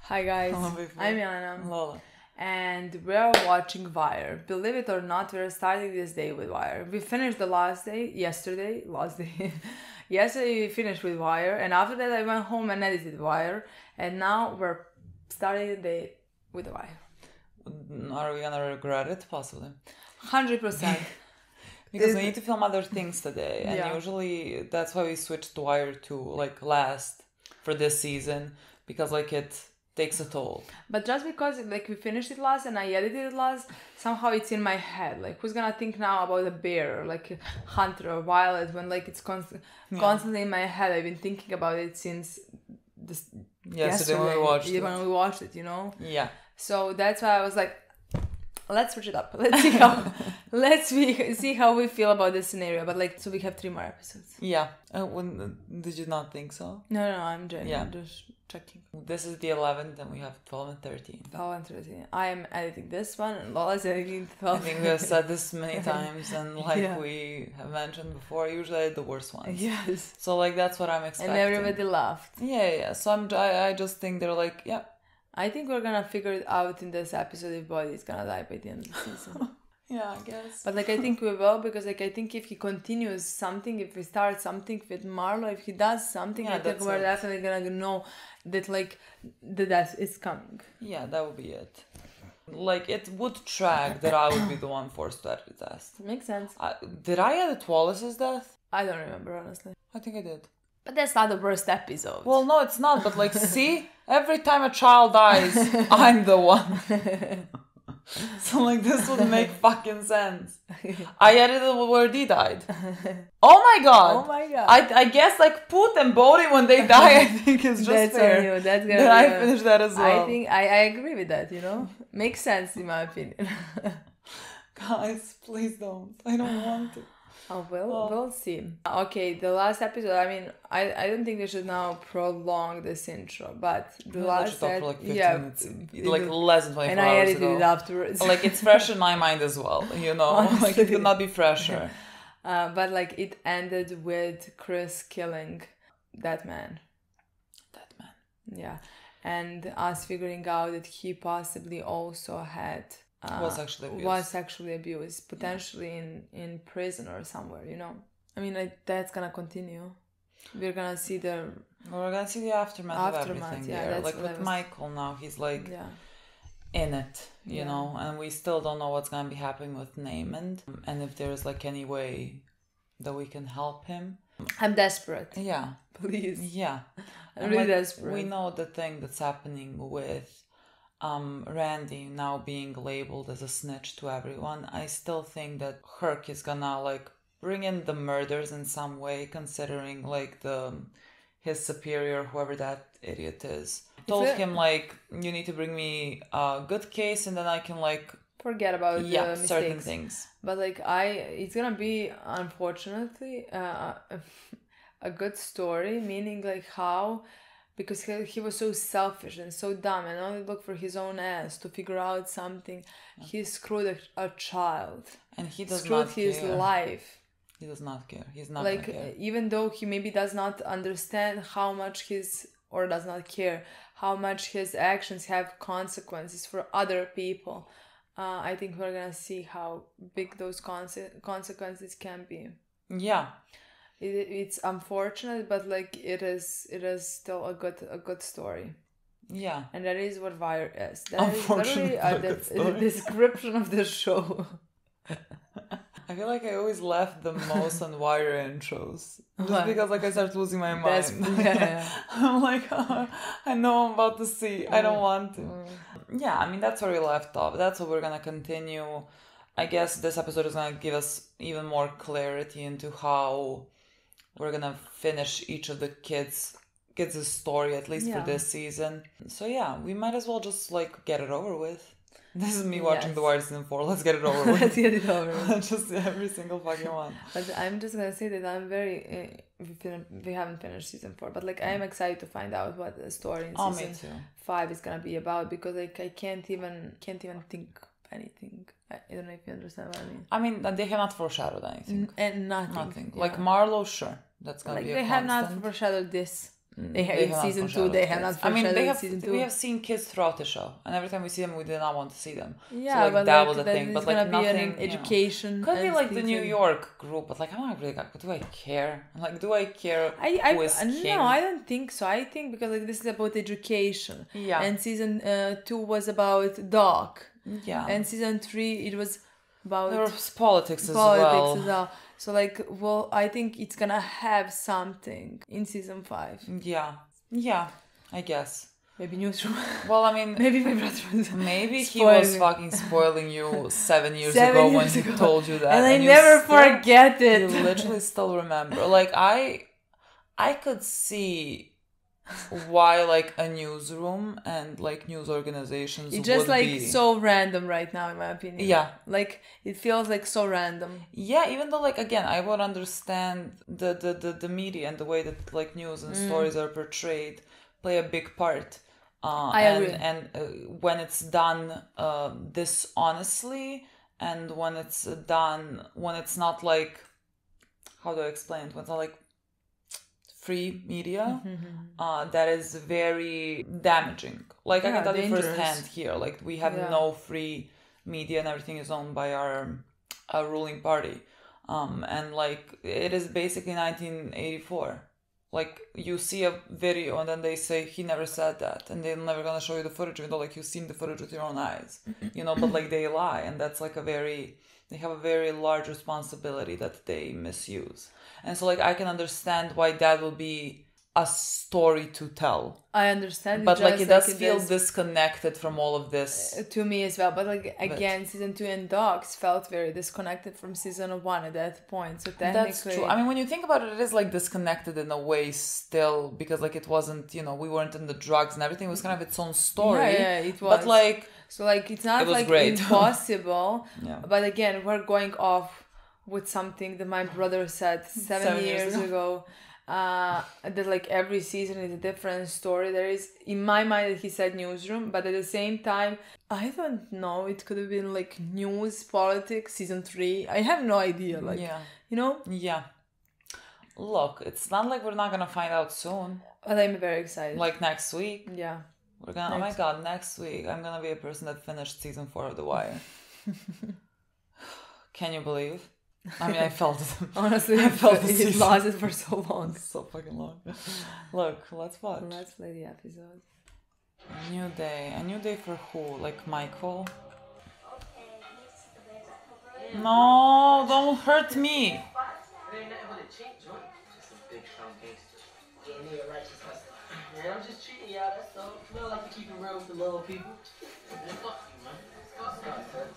Hi guys, I'm Milena. Lola. And we're watching Wire. Believe it or not, we're starting this day with Wire. We finished the last day, yesterday. Yesterday we finished with Wire, and after that I went home and edited Wire, and now we're starting the day with Wire. Are we gonna regret it? Possibly. 100%. Because we need to film other things today, and Yeah. usually that's why we switched Wire to last for this season, because it takes a toll. But just because we finished it last and I edited it last, somehow it's in my head. Who's gonna think now about a bear, Hunter or Violet, when it's constantly in my head. I've been thinking about it since Yesterday when we watched it. When we watched it, you know? Yeah. So that's why I was like, let's switch it up. Let's see how we feel about this scenario. But so we have 3 more episodes. Yeah. Did you not think so? No, I'm joking. Yeah. I'm just checking. This is the 11th, and we have 12 and 13. 12 and 13. I am editing this one, and Lola's editing 12. I think we have said this many times, and Yeah. we have mentioned before, usually I edit the worst ones. Yes. So that's what I'm expecting. And everybody laughed. Yeah. So I just think they're yeah. I think we're gonna figure it out in this episode if Boyd's gonna die by the end of the season. Yeah, I guess. But I think we will, because I think if he continues something, if we start something with Marlo, if he does something, Yeah, I think we're definitely gonna know that the death is coming. Yeah, that would be it. It would track that I would be the one forced to edit the test. Makes sense. Did I edit Wallace's death? I don't remember, honestly. I think I did. But that's not the worst episode. Well, no, it's not. But see, every time a child dies, I'm the one. So this would make fucking sense. I edited where Dee died. Oh my god. Oh my god. I guess Poot and Bodhi when they die, I think is just that's fair. on you. That's gonna Then be I finished that as well. I think I agree with that, Makes sense in my opinion. Guys, please don't. I don't want to. Oh, we'll see. Okay, the last episode, I don't think we should now prolong this intro, but the last... talk for 15 minutes. Less than 24 and I hours edited ago. it afterwards. It's fresh in my mind as well, Honestly. It could not be fresher. But it ended with Chris killing that man. Yeah. And us figuring out that he possibly also had... was sexually abused. Potentially in prison or somewhere, that's gonna continue. We're gonna see We're gonna see the aftermath of everything there. With Michael now, he's in it, you know, and we still don't know what's gonna be happening with Naaman, and if there's any way that we can help him. I'm desperate. Yeah. Please. Yeah. I'm really desperate. We know the thing that's happening with Randy now being labeled as a snitch to everyone. I still think that Herc is gonna bring in the murders in some way, considering his superior, whoever that idiot is, told him you need to bring me a good case, and then I can forget about the mistakes. Certain things. But it's gonna be, unfortunately, a good story, meaning how. Because he was so selfish and so dumb and only looked for his own ass to figure out something. He screwed a child. And he does screwed not his care. life. He does not care. He's not gonna care. Even though he maybe does not understand or does not care how much his actions have consequences for other people. I think we're gonna see how big those consequences can be. Yeah. It's unfortunate, but it is still a good story. Yeah. And that is what Wire is. That is literally the description of the show. I feel I always laugh the most on Wire intros. Just because I start losing my mind. I'm I know I'm about to see. I don't want to. Yeah, that's where we left off. That's what we're gonna continue. I guess this episode is gonna give us even more clarity into how we're gonna finish each of the kids' story, at least for this season. So yeah, we might as well just get it over with. This is me watching The Wire season 4. Let's get it over with. Let's get it over with. Just every single fucking one. But I'm just gonna say that I'm very... we haven't finished season 4, but I am excited to find out what the story in season 5 is gonna be about, because I can't even think anything. I don't know if you understand what I mean. They have not foreshadowed anything. And nothing. Marlo, sure. That's gonna be a they constant. have not foreshadowed this. in season 2 they have not foreshadowed season 2. We have seen kids throughout the show, and every time we see them, we did not want to see them. Yeah, so, like, but that was the thing. But like nothing, an education. Could be like the New York group, but like I'm not really. But do I care? Like, do I care? Who is king? No, I don't think so. I think because like this is about education. Yeah. And season 2 was about Doc. Yeah. And season 3 it was about there was politics as well. So like, well, I think it's gonna have something in season 5. Yeah, I guess. Maybe newsroom. Well, I mean, maybe my brother was he was fucking spoiling you 7 years ago when he told you that, and I never forget it. You literally still remember. Like I could see why like a newsroom and like news organizations it's just would like be so random right now in my opinion. Yeah, like it feels like so random. Yeah, even though like again I would understand the media and the way that like news and stories are portrayed play a big part. I agree. And when it's done dishonestly, and when it's not like, how do I explain it? When it's not like free media, that is very damaging. Like I can tell you firsthand here, like we have no free media and everything is owned by our ruling party. And like it is basically 1984. Like you see a video and then they say he never said that, and they're never gonna show you the footage, even though like you've seen the footage with your own eyes, but like they lie, and that's like they have a very large responsibility that they misuse. And so like I can understand why that will be a story to tell. I understand, but like it does feel disconnected from all of this to me as well. But like again, season 2 and Dogs felt very disconnected from season 1 at that point. So technically, that's true. I mean, when you think about it, it is like disconnected in a way still, because like it wasn't, we weren't in the drugs and everything. It was kind of its own story. Yeah, it was. But like, so like it's not like great. Impossible. Yeah. But again, we're going off with something that my brother said 7 years ago. That like every season is a different story. There is, in my mind, he said newsroom, but at the same time, I don't know, it could have been like news, politics, season 3. I have no idea. Like, Yeah. Look, it's not like we're not gonna find out soon. But I'm very excited. Like next week. Yeah. We're gonna. Oh my god! Next week I'm gonna be a person that finished season 4 of The Wire. Can you believe? I mean, I felt it. Honestly, I felt it lasted for so long. So fucking long. Look, let's watch. Let's play the episode. A new day. A new day for who? Like Michael? No, don't hurt me. It ain't nothing but a cheap joint. Just a big strong gangster. Yeah, nigga righteous hustler. Man, I'm just treating y'all, that's all. Smell like you keep it real with the little people. Man, fuck you, man. Fuck you, man.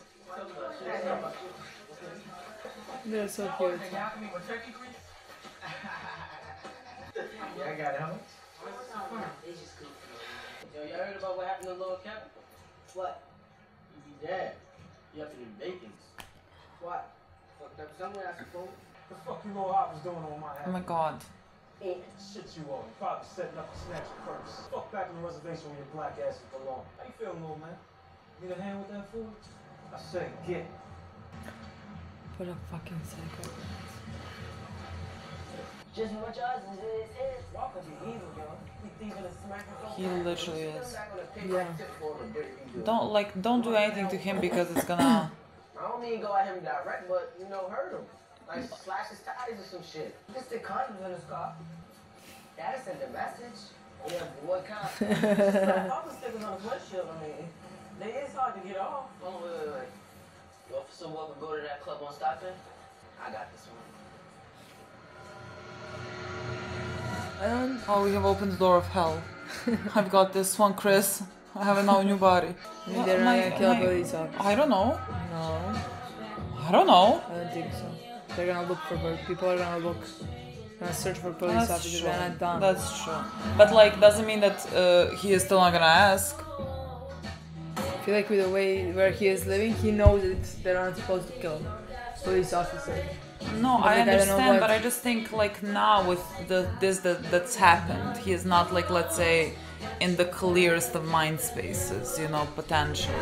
They're so cute. Yeah, I got it, huh? It's just cool. Yo, y'all heard about what happened to Lil Kevin? What? He be dead. You have to do bacons. What? Fucked up somewhere, I suppose. The fuck you know I was doing on my ass? Oh my god. Shit you on. You probably setting up a snatch first. Fuck back on the reservation where your black ass belong. How you feeling, little man? Need a hand with that food? I said get. What a fucking psycho. Just as much odds as it is. Y'all could be evil, yo. You think gonna smack him? He literally is. Yeah. Don't do anything to him because it's gonna. I don't mean go at him direct, but hurt him. Like slash his tires or some shit. Just the condoms in his car. That'll send a message. Yeah, but what kind? I was thinking on the windshield, I mean. They is hard to get off. Oh, wait. You offer someone to go to that club on Stockton? I got this one. Oh, we have opened the door of hell. I've got this one, Chris. I have a now new body. Maybe they're not gonna kill police officers. I don't know. No. I don't know. I don't think so. They're gonna look for people. Are gonna look. Gonna search for police officers. They're not done. That's true. But like, doesn't mean that he is still not gonna ask. I feel like with the way where he is living, he knows that they're not supposed to kill police officers. No, I understand, but I just think like now with that's happened, he is not like, let's say, in the clearest of mind spaces, potentially.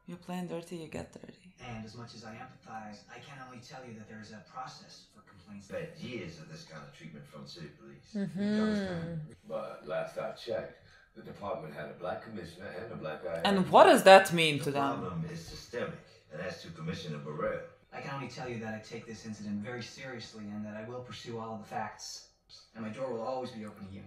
You playing dirty, you get dirty. And as much as I empathize, I can only tell you that there is a process for complaints. Had years of this kind of treatment from city police. But last I checked, the department had a black commissioner and a black guy. And what does that mean to The them? problem is systemic, and that's to Commissioner Burrell. I can only tell you that I take this incident very seriously and that I will pursue all of the facts. And my door will always be open to you.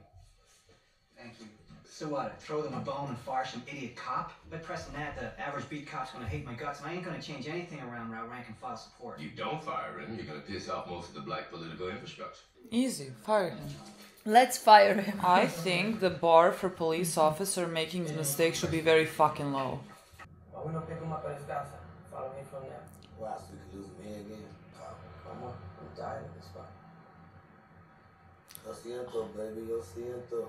Thank you. So what? Throw them a bone and fire some idiot cop? By pressing that, the average beat cop's gonna hate my guts, and I ain't gonna change anything around rank and file support. You don't fire him, you're gonna piss off most of the black political infrastructure. Easy, fire him. Let's fire him. I think the bar for police officer making mistakes should be very fucking low. Why we don't pick him up at his casa? Follow me from there. Wow, so we could lose him here again. Come on, I'm dying at this spot. Lo siento, baby, lo siento.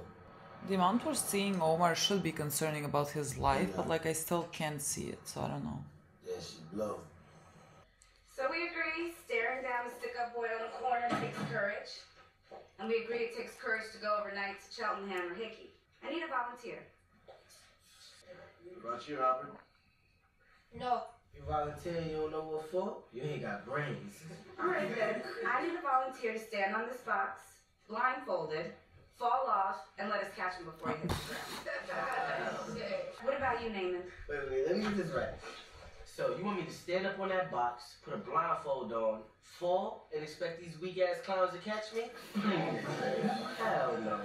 The amount we're seeing Omar should be concerning about his life, but like I still can't see it, so I don't know. Yeah, she blow. So we agree, staring down the stick-up boy on the corner takes courage. And we agree it takes courage to go overnight to Cheltenham or Hickey. I need a volunteer. What about you, Robert? No. You volunteer, you don't know what for? You ain't got brains. All right then. I need a volunteer to stand on this box, blindfolded, fall off, and let us catch him before he hits the ground. What about you, Naaman? Wait, let me get this right. So you want me to stand up on that box, put a blindfold on, fall, and expect these weak-ass clowns to catch me? Hell no.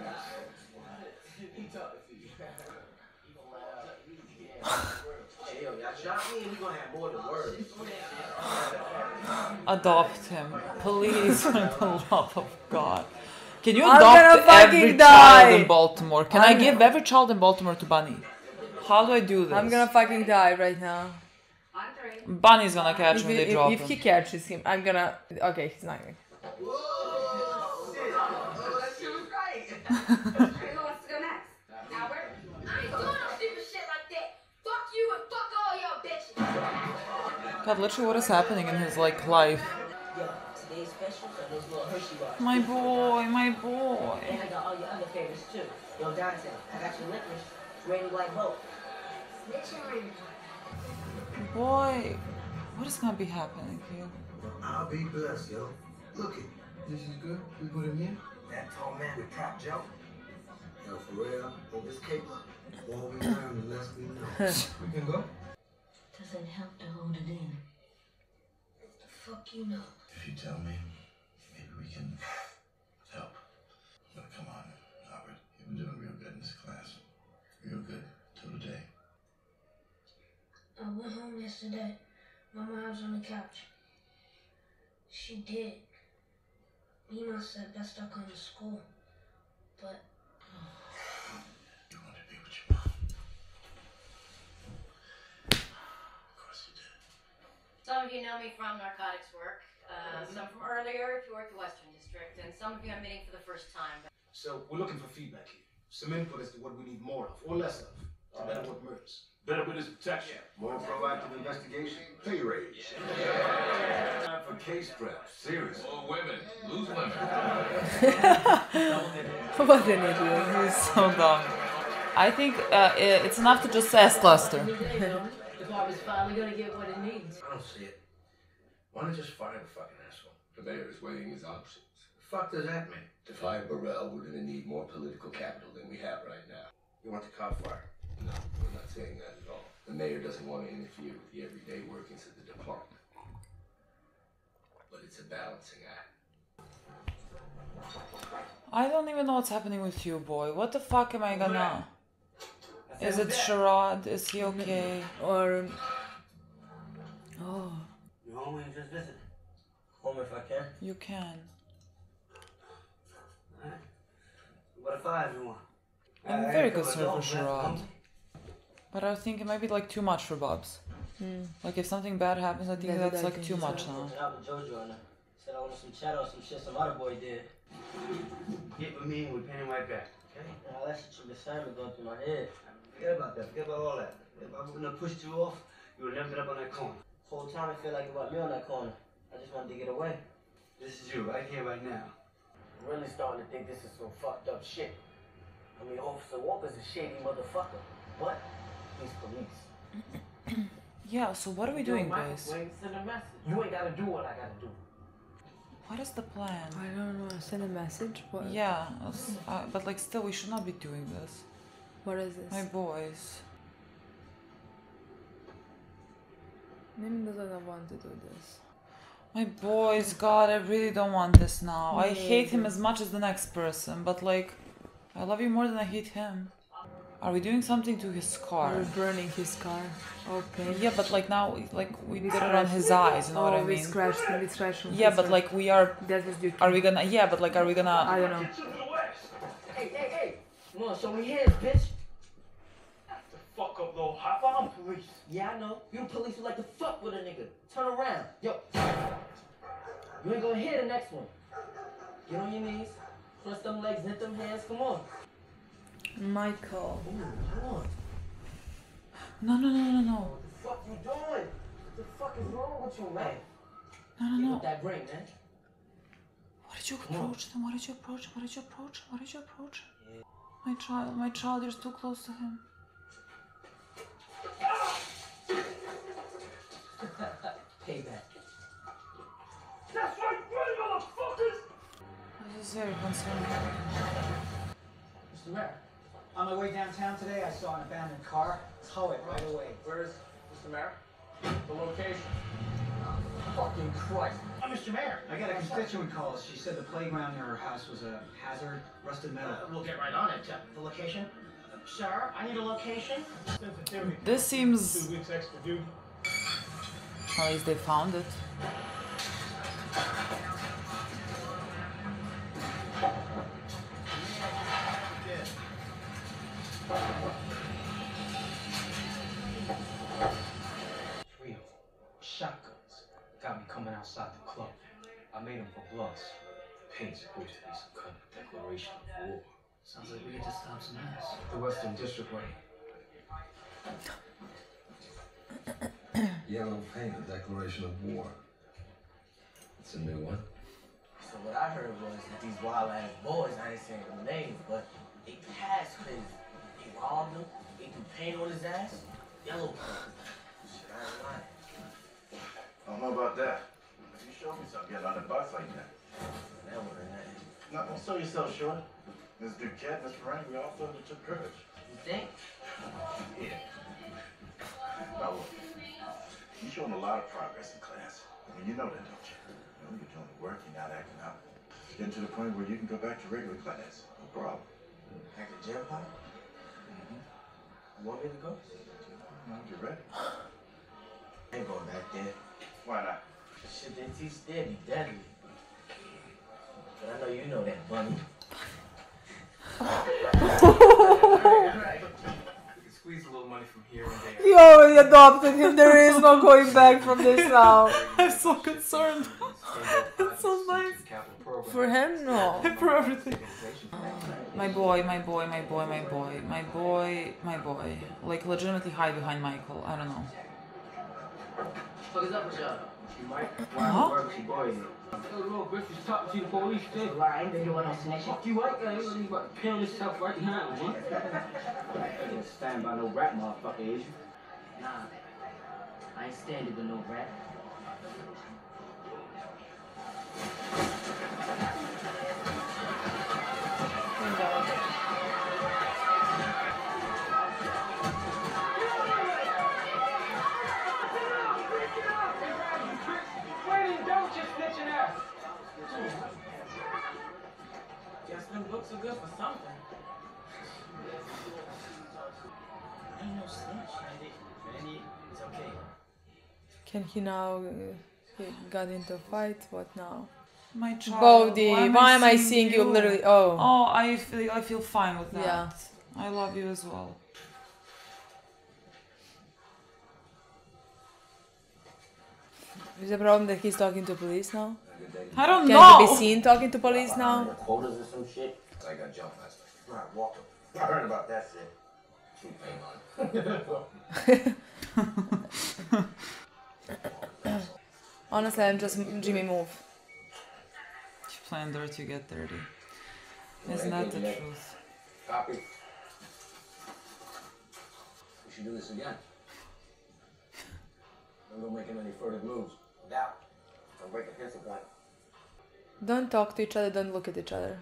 Hey, yo, y'all shot me and we gonna have more than words. Adopt him. Please, for the love of God. Can you I'm adopt gonna every fucking child die. in Baltimore? Can I give every child in Baltimore to Bunny? How do I do this? I'm gonna fucking die right now. On three. Bunny's gonna catch when they drop If him. he catches him, I'm gonna. Okay, he's not gonna. Who wants to go next? Albert? I ain't doing no stupid shit like that. Fuck you and fuck all y'all bitches. God, literally, what is happening in his like life? Yo, today's special are those little Hershey bars. My boy, my boy. And I got all your other favorites too. Yo, Dante, I got your licorice. Rainy black boat. Bitch, I'm Boy, what is gonna be happening here? I'll be blessed, yo. Look it. This is good. We put him in. That tall man with prop Joe. Yo, for real, on this cake, the more we learn, the less we know. We can go. Doesn't help to hold it in. What the fuck you know? If you tell me, maybe we can help. But come on, Albert. You've been doing real good in this class. Real good till today. I went home yesterday. My mom's on the couch. She did. Mima said best I come to school. But You wanted to be with your mom. Of course you did. Some of you know me from narcotics work, some from earlier if you worked the Western District, and some of you I'm meeting for the first time. So we're looking for feedback here. Some input as to what we need more of or less of to better work murders. Better witness protection. More proactive investigation. Pay raise. Time for case prep. Serious. More women. Lose women. What an idiot. He's so dumb. I think it's enough to just ask Lester. The department's finally gonna get what it needs. I don't see it. Why not just fire the fucking asshole? The mayor is weighing his options. The fuck does that mean? To fire Burrell, we're going to need more political capital than we have right now. You want the cop fired? No, we're not saying that at all. The mayor doesn't want to interfere with the everyday workings of the department. But it's a balancing act. I don't even know what's happening with you, boy. What the fuck am I gonna... Is it Sherrod? Is he okay? Or. Oh. You home when you just visit? Home if I can. You can. Alright. What if I have one? I'm very concerned for Sherrod. But I think it might be like too much for Bubs. Like if something bad happens, I think that's like too much now. Out with JoJo and said I wanted some chat or some shit some other boy did. Get with me and we're paying right back, okay? Now that shit you assignment going through my head. Forget about that. Forget about all that. If I wouldn't have pushed you off, you would have never been up on that corner. Whole time I feel like it was me on that corner. I just wanted to get away. This is you, right here, right now. I'm really starting to think this is some fucked up shit. I mean, Officer Walker's a shady motherfucker, but he's police. Yeah, so what are we doing, boys? Send a message. You ain't gotta do what I gotta do. What is the plan? I don't know. Send a message? What? Yeah, but like still we should not be doing this. What is this? My boys. Maybe doesn't want to do this. My boys, God, I really don't want this now. I hate him as much as the next person, but like, I love you more than I hate him. Are we doing something to his car? We're burning his car. Okay. Yeah, but like now, like we did it on his eyes, you know what I mean? We scratched him. Yeah, but like we are... That was you. Are we gonna... Yeah, but like are we gonna... I don't know. Hey. Come on, show me hands, bitch. The fuck up, little hop. I'm police. Yeah, I know. You the police who like to fuck with a nigga. Turn around. Yo. You ain't gonna hear the next one. Get on your knees. Cross them legs, hit them hands. Come on. Michael. Ooh, come on. No. What the fuck you doing? What the fuck is wrong with you, man? No. Give up that ring, man. Why did you approach them? Why did you approach? Yeah. My child, you're too close to him. Payback. That's right, motherfuckers! This is very concerning. Mr. Mayor. On my way downtown today, I saw an abandoned car. Tow it right away. Where is Mr. Mayor? The location. Fucking Christ. Mr. Mayor. I got a constituent call. She said the playground near her house was a hazard, rusted metal. We'll get right on it. The location? Sir, I need a location. This seems... 2 weeks extra duty. At least they found it. Trio. Shotguns. Got me coming outside the club. I made them for bloods. Paint's supposed to be some kind of declaration of war. Sounds like we get to stop some ass. The Western District way. Yellow paint, a declaration of war. It's a new one. So what I heard was that these wild ass boys, I ain't saying their names, but they passed crazy. They robbed him, they threw paint on his ass, yellow paint. Shit, I ain't lying. I don't know about that. If you show me something, get on the bus like that. That one and that. No, don't sell yourself short. Ms. Duquette, Ms. Frank, we all thought it took courage. You think? Yeah. Now look, you're showing a lot of progress in class. I mean, you know that, don't you? You know, you're doing the work, you're not acting out. Getting to the point where you can go back to regular class. No problem. Back to jail, Pop? You want me to go? No, get ready. I ain't going back there. Why not? Shit they teach there be deadly. But I know you know that, Bunny. Alright. We can squeeze a little money from here and there. You already adopted him. There is no going back from this now. I'm so concerned. It's so nice. For him, no. For everything. My boy. Like legitimately hide behind Michael. I don't know. What is up with y'all? You might Huh? work your boy in. Yo, little Griffith's talking to the police, too. Right, I ain't been doing no snitching. Fuck you, right? You ain't about to pound yourself right behind me, man. You ain't stand by no rap, motherfucker, is you? Nah, I ain't standing with no rap. Guess them books are good for something. Ain't no snitch. Randy, it's okay. Can he now he got into a fight? What now? My child. Bodhi, why am I seeing you literally? Oh. Oh, I feel fine with that. Yeah. I love you as well. Is the problem that he's talking to police now? I don't Can know. he be seen talking to police now? Quotas or some shit? I got jumped last night. Right, walked up. I heard about that shit. True pain on. Honestly, I'm just Jimmy move. If you play dirty, you get dirty. Isn't that the truth? Copy. We should do this again. I'm not making any further moves. Doubt. I'm breaking his point. Don't talk to each other, don't look at each other.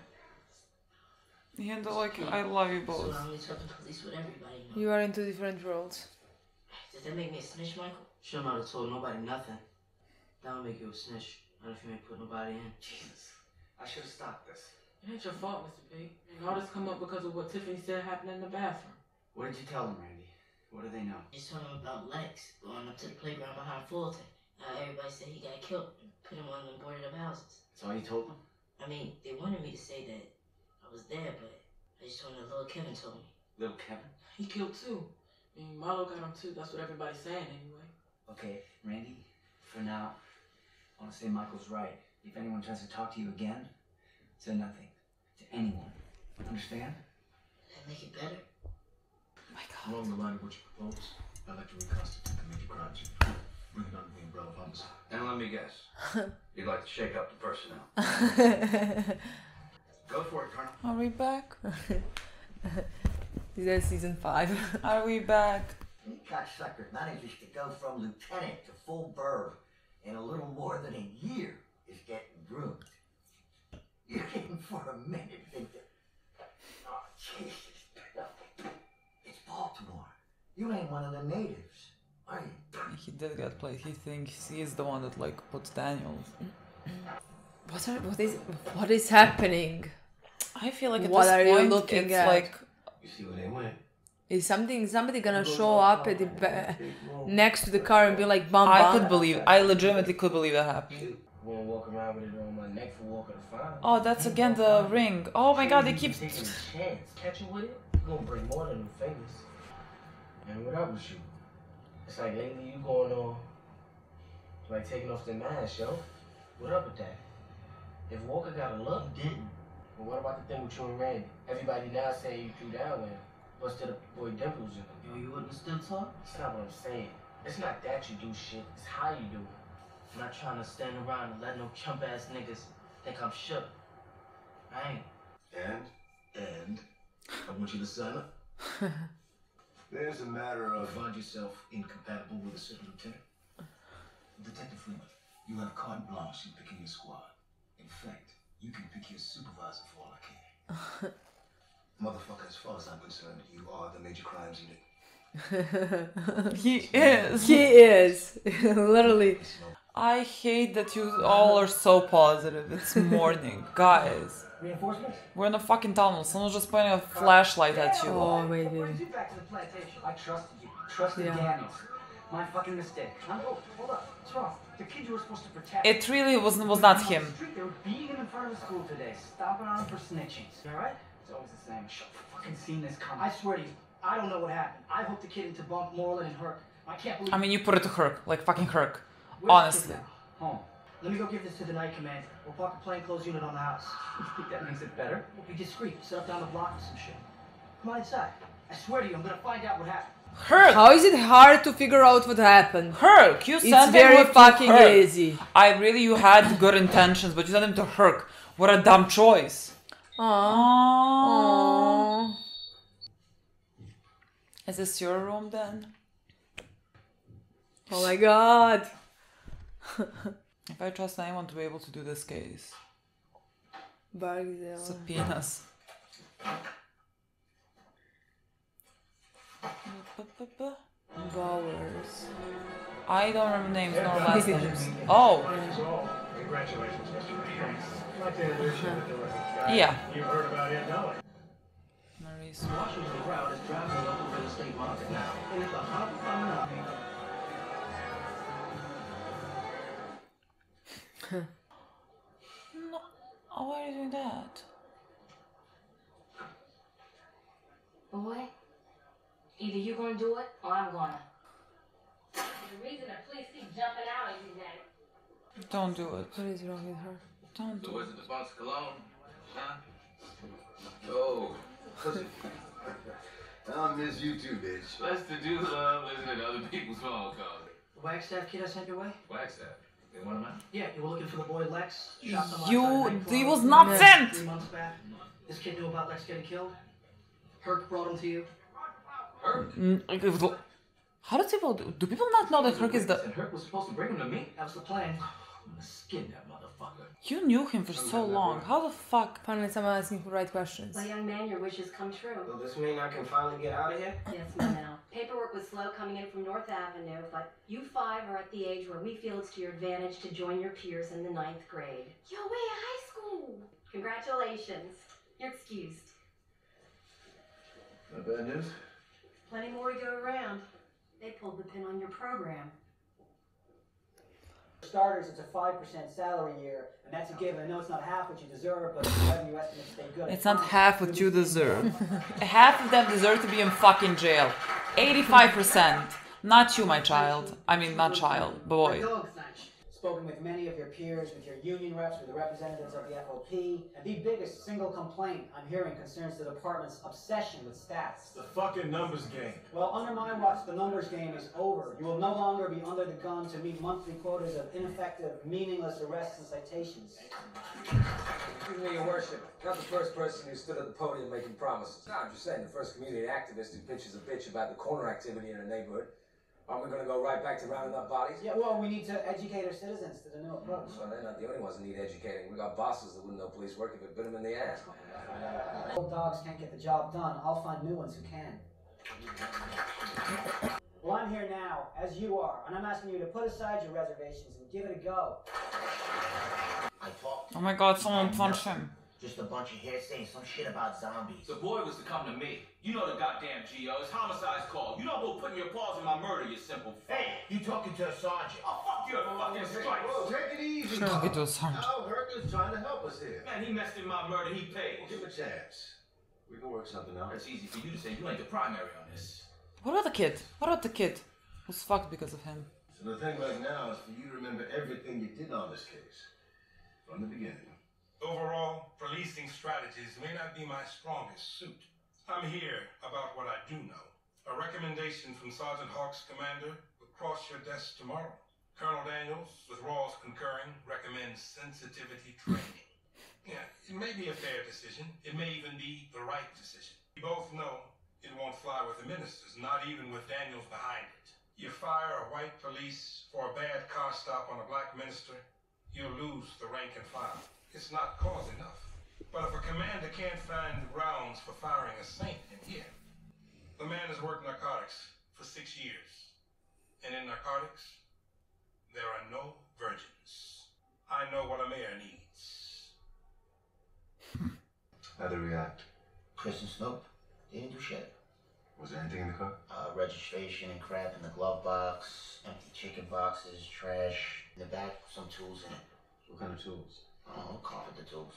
Yeah, they're like, I love you both. So I'm only talking police with everybody now. You are in two different worlds. Does that make me a snitch, Michael? Shouldn't have told nobody nothing. That would make you a snitch. Not if you ain't put nobody in. Jesus. I should have stopped this. It ain't your fault, Mr. Pete. And all this come up because of what Tiffany said happened in the bathroom. What did you tell them, Randy? What do they know? Just told him about Lex going up to the playground behind Fulton. Everybody said he got killed and put him on them boarded up houses. That's all you told them? I mean, they wanted me to say that I was there, but I just told them that little Kevin told me. Little Kevin? He killed two. I mean, Marlo got him too. That's what everybody's saying anyway. Okay, Randy, for now, I want to say Michael's right. If anyone tries to talk to you again, say nothing. To anyone. Understand? That make it better? My God. Along the line of what you propose, I'd like to reconstitute the major crimes. Bring it under the umbrella of homicide. And let me guess. You'd like to shake up the personnel. Go for it, Colonel. Are we back? Is that season 5? Are we back? You cocksucker manages to go from lieutenant to full burb in a little more than a year is getting groomed. You didn't for a minute think that... Oh, Jesus. It's Baltimore. You ain't one of the natives, are you? He did get played. He thinks he is the one that like puts Daniels. What is happening? I feel like at What this are you point, looking it's at? like You see where they went? Is somebody gonna show up at the next to the car and be like, "Bam, bam"? I legitimately could believe that happened. I'm gonna walk around with it on my neck for walking to find. Oh, that's again the ring. Oh my God, they keep. Taking a chance. Catch you with it, you're gonna bring more than them fingers. And what up with you? It's like lately you going on, like taking off the mask, yo. What up with that? If Walker got a look, he didn't. But what about the thing with you and Randy? Everybody now saying you threw down with him. Busted up boy Dimples in him. Yo, you wouldn't still talk? That's not what I'm saying. It's not that you do shit, it's how you do it. I'm not trying to stand around and let no chump ass niggas think I'm shook. I ain't. And I want you to sign up. There's a matter of find yourself incompatible with a certain lieutenant. Detective Freeman, you have carte blanche in picking your squad. In fact, you can pick your supervisor for all I can. Motherfucker, as far as I'm concerned, you are the major crimes unit. He is. He is. Literally. I hate that you all are so positive. It's morning. Guys. Reinforcements? We're in a fucking tunnel. Someone's just pointing a flashlight at you. Oh, wait. You back to the plantation. I trusted you. Trusted Daniels. My fucking mistake. Oh, hold up. What's wrong? The kid you were supposed to protect. It really was not him. They were beating him in front of the school today, stomping on him for snitching. You alright? It's always the same. Should have fucking seen this coming. I swear to you, I don't know what happened. I hooked the kid into bump Moreland and Herc. I can't believe. I mean, you put it to Herc, like fucking Herc. Where's Honestly. Home. Let me go give this to the night commander. We'll park a plainclothes unit on the house. You think that makes it better? We'll be discreet. Set up down the block with some shit. Come on inside. I swear to you, I'm gonna find out what happened. Herc! How is it hard to figure out what happened? Herc! You sent It's very him to fucking Herc. easy. You had good intentions, but you sent him to Herc. What a dumb choice. Aww. Is this your room then? Oh my God. If I trust anyone to be able to do this case. Bargzell. Subpoenas. Bowers. I don't remember names nor last names. Oh! Congratulations, Mr. Thanks. I'd like to introduce you to the guy. Yeah. You've heard about it, no? Maurice. Washington crowd is driving the local real estate market now. And it's a hot phenomenon. No. Oh, why are you doing that? Boy, either you're gonna do it or I'm gonna. The reason the police keep jumping out at you that. Don't do it. What is wrong with her? Don't do So it. is it the box cologne? Huh? Oh, pussy. I'll miss you too, bitch. Let's to do love listening to other people's phone calls. The Wagstaff kid I sent your way? Wagstaff. They want him out? Yeah, you were looking for the boy Lex. Shot someone You, outside he Ring was Club not Yeah. sent! 3 months back. This kid knew about Lex getting killed. Herc brought him to you. Herc? How do people do people not know that Herc is the... And Herc was supposed to bring him to me. That was the plan. I'm gonna skin that motherfucker. You knew him for so long. How the fuck? Finally, someone asking the right questions. Well, young man, your wishes come true. Will this mean I can finally get out of here? Yes, Milena. Paperwork was slow coming in from North Avenue, but you five are at the age where we feel it's to your advantage to join your peers in the 9th grade. Yo, we're in high school. Congratulations. You're excused. No bad news? Plenty more to go around. They pulled the pin on your program. For starters, it's a 5% salary year, and that's a given. I know it's not half what you deserve, but revenue estimates stay good. It's not half what you deserve. Half of them deserve to be in fucking jail. 85%. Not you, my child. I mean, not child, boy. Spoken with many of your peers, with your union reps, with the representatives of the FOP, and the biggest single complaint I'm hearing concerns the department's obsession with stats. The fucking numbers game. Well, under my watch, the numbers game is over. You will no longer be under the gun to meet monthly quotas of ineffective, meaningless arrests and citations. Excuse me, Your Worship. Not the first person who stood at the podium making promises. No, I'm just saying the first community activist who pitches a bitch about the corner activity in her neighborhood. Aren't we going to go right back to rounding up bodies? Yeah, well, we need to educate our citizens to the new approach. Well, they're not the only ones that need educating. We got bosses that wouldn't know police work if it bit them in the ass. Old dogs can't get the job done. I'll find new ones who can. Well, I'm here now, as you are, and I'm asking you to put aside your reservations and give it a go. I talked to Oh my god, someone punched him. just a bunch of heads saying some shit about zombies. The boy was to come to me. You know the goddamn GO. It's homicide's call. You don't go putting your paws in my murder, you simple fuck. Hey, you talking to a sergeant? Oh, fuck your fucking stripes. Whoa, take it easy. Talking to a sergeant. Al Herc is trying to help us here. Man, he messed in my murder. He paid. Give him a chance. We can work something out. It's easy for you to say you ain't the primary on this. What about the kid? What about the kid? Who's fucked because of him? So the thing right now is for you to remember everything you did on this case. From the beginning. Overall, policing strategies may not be my strongest suit. I'm here about what I do know. A recommendation from Sergeant Hawk's commander will cross your desk tomorrow. Colonel Daniels, with Rawls concurring, recommends sensitivity training. Yeah, it may be a fair decision. It may even be the right decision. We both know it won't fly with the ministers, not even with Daniels behind it. You fire a white police for a bad car stop on a black minister, you'll lose the rank and file. It's not cause enough. But if a commander can't find grounds for firing a saint in here, the man has worked narcotics for 6 years. And in narcotics, there are no virgins. I know what a mayor needs. How'd they react? Chris and Snoop, they didn't do shit. Was there anything in the car? Registration and crap in the glove box, empty chicken boxes, trash. In the back, some tools in it. What kind of tools? Oh, carpenter tools.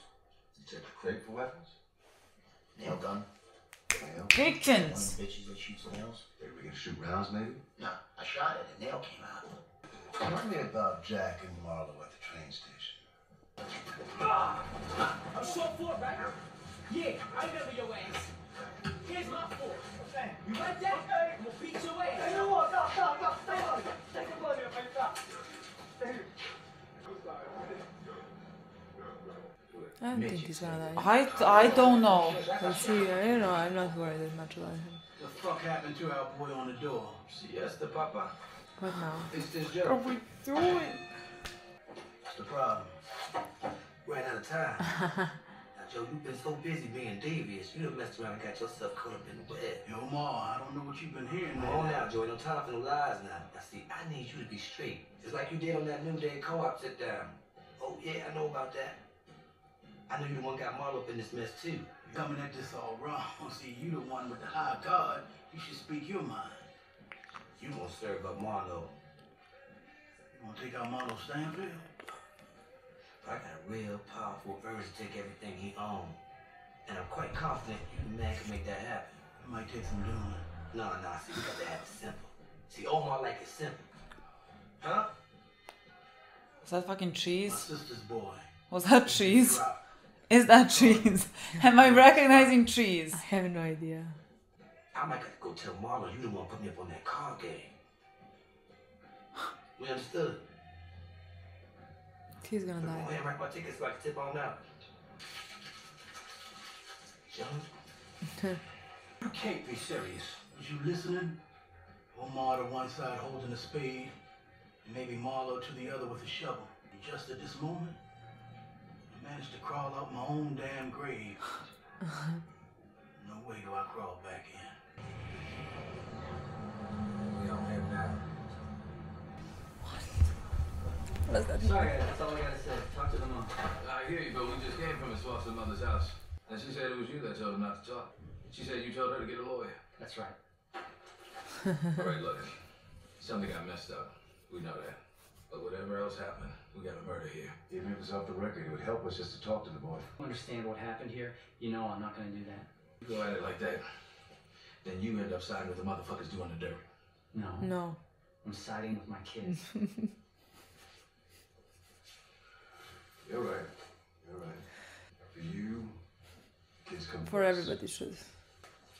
Did you check the crate for weapons? Nail gun. Nail? Pickens! One of the bitches that shoots nails. They were gonna shoot rounds, maybe? No, I shot it and nail came out. Tell me about Jack and Marlo at the train station. I'm short for right? Yeah, I remember your ass. Here's my fork. You like that? I'm gonna beat your ass. Hey, no, stop. Stay on it. Take the money up and stop. Stay here. I don't think he's gonna die. I don't know. Let's see. You know, I'm not worried that much about him. The fuck happened to our boy on the door? Siesta, Papa. What now? It's this What are job. we doing? What's the problem? Ran out of time. Now, Joe, you've been so busy being devious, you done messed around and got yourself caught up in the web. Yo, Ma, I don't know what you've been hearing. Come on now, Joey, no time for no lies now. Now, see, I need you to be straight. Just like you did on that New Day co-op sit down. Oh, yeah, I know about that. I know you the one got Marlo up in this mess, too. You're coming at this all wrong. See, you the one with the high guard. You should speak your mind. You gonna serve up Marlo. You wanna take out Marlo's Stanfield? I got a real powerful urge to take everything he owns. And I'm quite confident you the man can make that happen. It might take some doing. No, see, we got to have it simple. See, Omar like it simple. Huh? Was that fucking My cheese? sister's boy. Was that cheese? Is that cheese? Am I recognizing cheese? I have no idea. I might have to go tell Marlo you the one put me up on that card game. We understood. He's gonna Go die. ahead, write my tickets so I can tip on out. John? You can't be serious. Was you listening? Omar to one side holding a spade, and maybe Marlo to the other with a shovel. And just at this moment, I managed to crawl out my own damn grave. No way do I crawl back in. We on him now. What does that mean? Sorry, that's all I gotta say. Talk to the mom. I hear you, but we just came from his foster mother's house. And she said it was you that told her not to talk. She said you told her to get a lawyer. That's right. All right, look. Something got messed up. We know that. But whatever else happened, we got a murder here. Even if it's off the record, it would help us just to talk to the boy. Understand what happened here? You know I'm not gonna do that. You go at it like that, then you end up siding with the motherfuckers doing the dirt. No. No. I'm siding with my kids. You're right. You're right. For you, kids come For first. everybody should.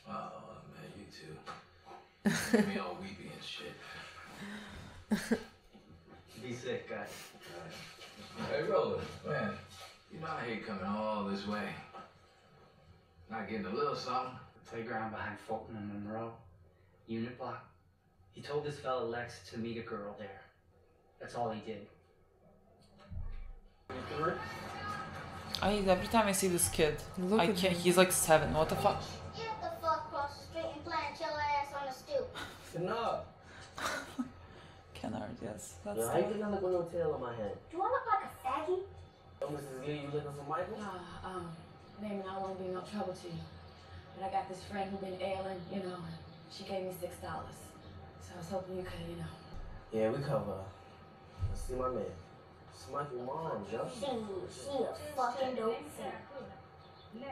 Oh, man, you too. Get me all weepy and shit. Be safe, guys. Hey, Roland, man, you know I hate coming all this way. Not getting a little something. The playground behind Fulton and Monroe. Unit block. He told this fella Lex to meet a girl there. That's all he did. Every time I see this kid, Look I at can't. him. He's like 7. What the fuck? Get the fuck across the street and plant your ass on the stoop. No. Kennard, yes. That's Yo, how you think I look with no tail on my head? Do I look like a faggot? Oh, Mrs. Lee, you looking for Michael? Maybe I won't be no trouble to you. But I got this friend who been ailing, you know, and she gave me $6. So I was hoping you could, you know. Yeah, we cover. Let's see my man. It's Michael's mom, Joe. She a fucking dope fiend.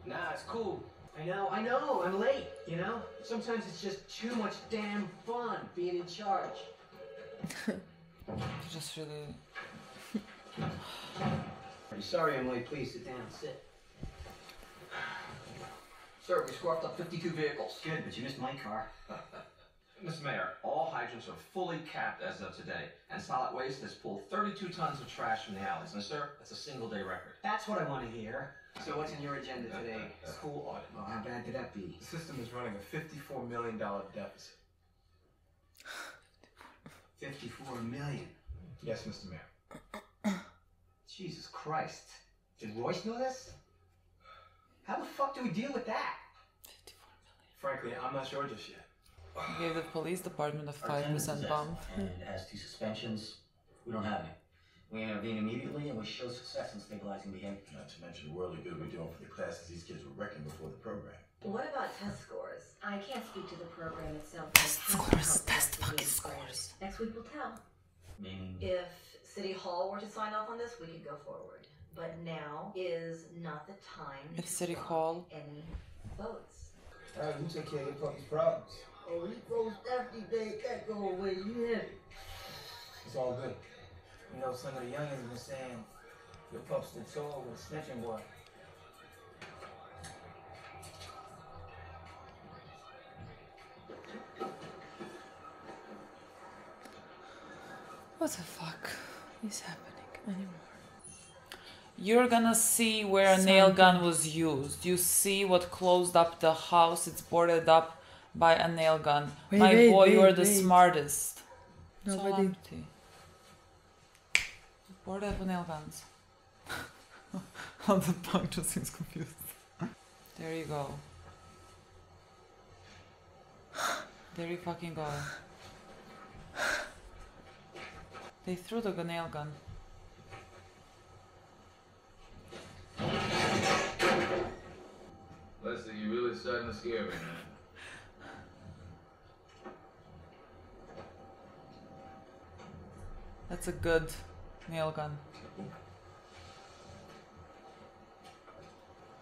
Nah, it's cool. I know, I'm late, you know? Sometimes it's just too much damn fun being in charge. Just really. Sorry I'm late, please sit down, sit. Sir, we squawked up 52 vehicles. Good, but you missed my car. Mr. Mayor, all hydrants are fully capped as of today, and solid waste has pulled 32 tons of trash from the alleys. And sir, that's a single-day record. That's what I want to hear. So what's in your agenda today? School audit. Well, how bad could that be? The system is running a $54 million deficit. 54 million. Yes, Mr. Mayor. Jesus Christ. Did Royce know this? How the fuck do we deal with that? Frankly, I'm not sure just yet. Gave the police department a Our attendance 5% is bump. excellent, and as to suspensions, we don't have any. We intervene immediately and we show success in stabilizing behavior. Not to mention the worldly good we're doing for the classes these kids were wrecking before the program. What about test scores? I can't speak to the program itself. Test fucking scores. Next week will tell. Meaning? If City Hall were to sign off on this, we could go forward. But now is not the time If to City block Hall. any votes. Alright, you take care of your puppy's problems. Oh, he froze every day. Can't go away. You hear me? It's all good. You know, some of the youngins been saying your pup's the tall with snitching boy. What the fuck is happening anymore? You're gonna see where a nail gun was used. You see what closed up the house. It's boarded up by a nail gun. My boy, you're the smartest. It's all Nobody. empty. Boarded up with nail guns. How the punk just seems confused. There you go. There you fucking go. They threw the nail gun. Leslie, you really starting to scare me, man. That's a good nail gun.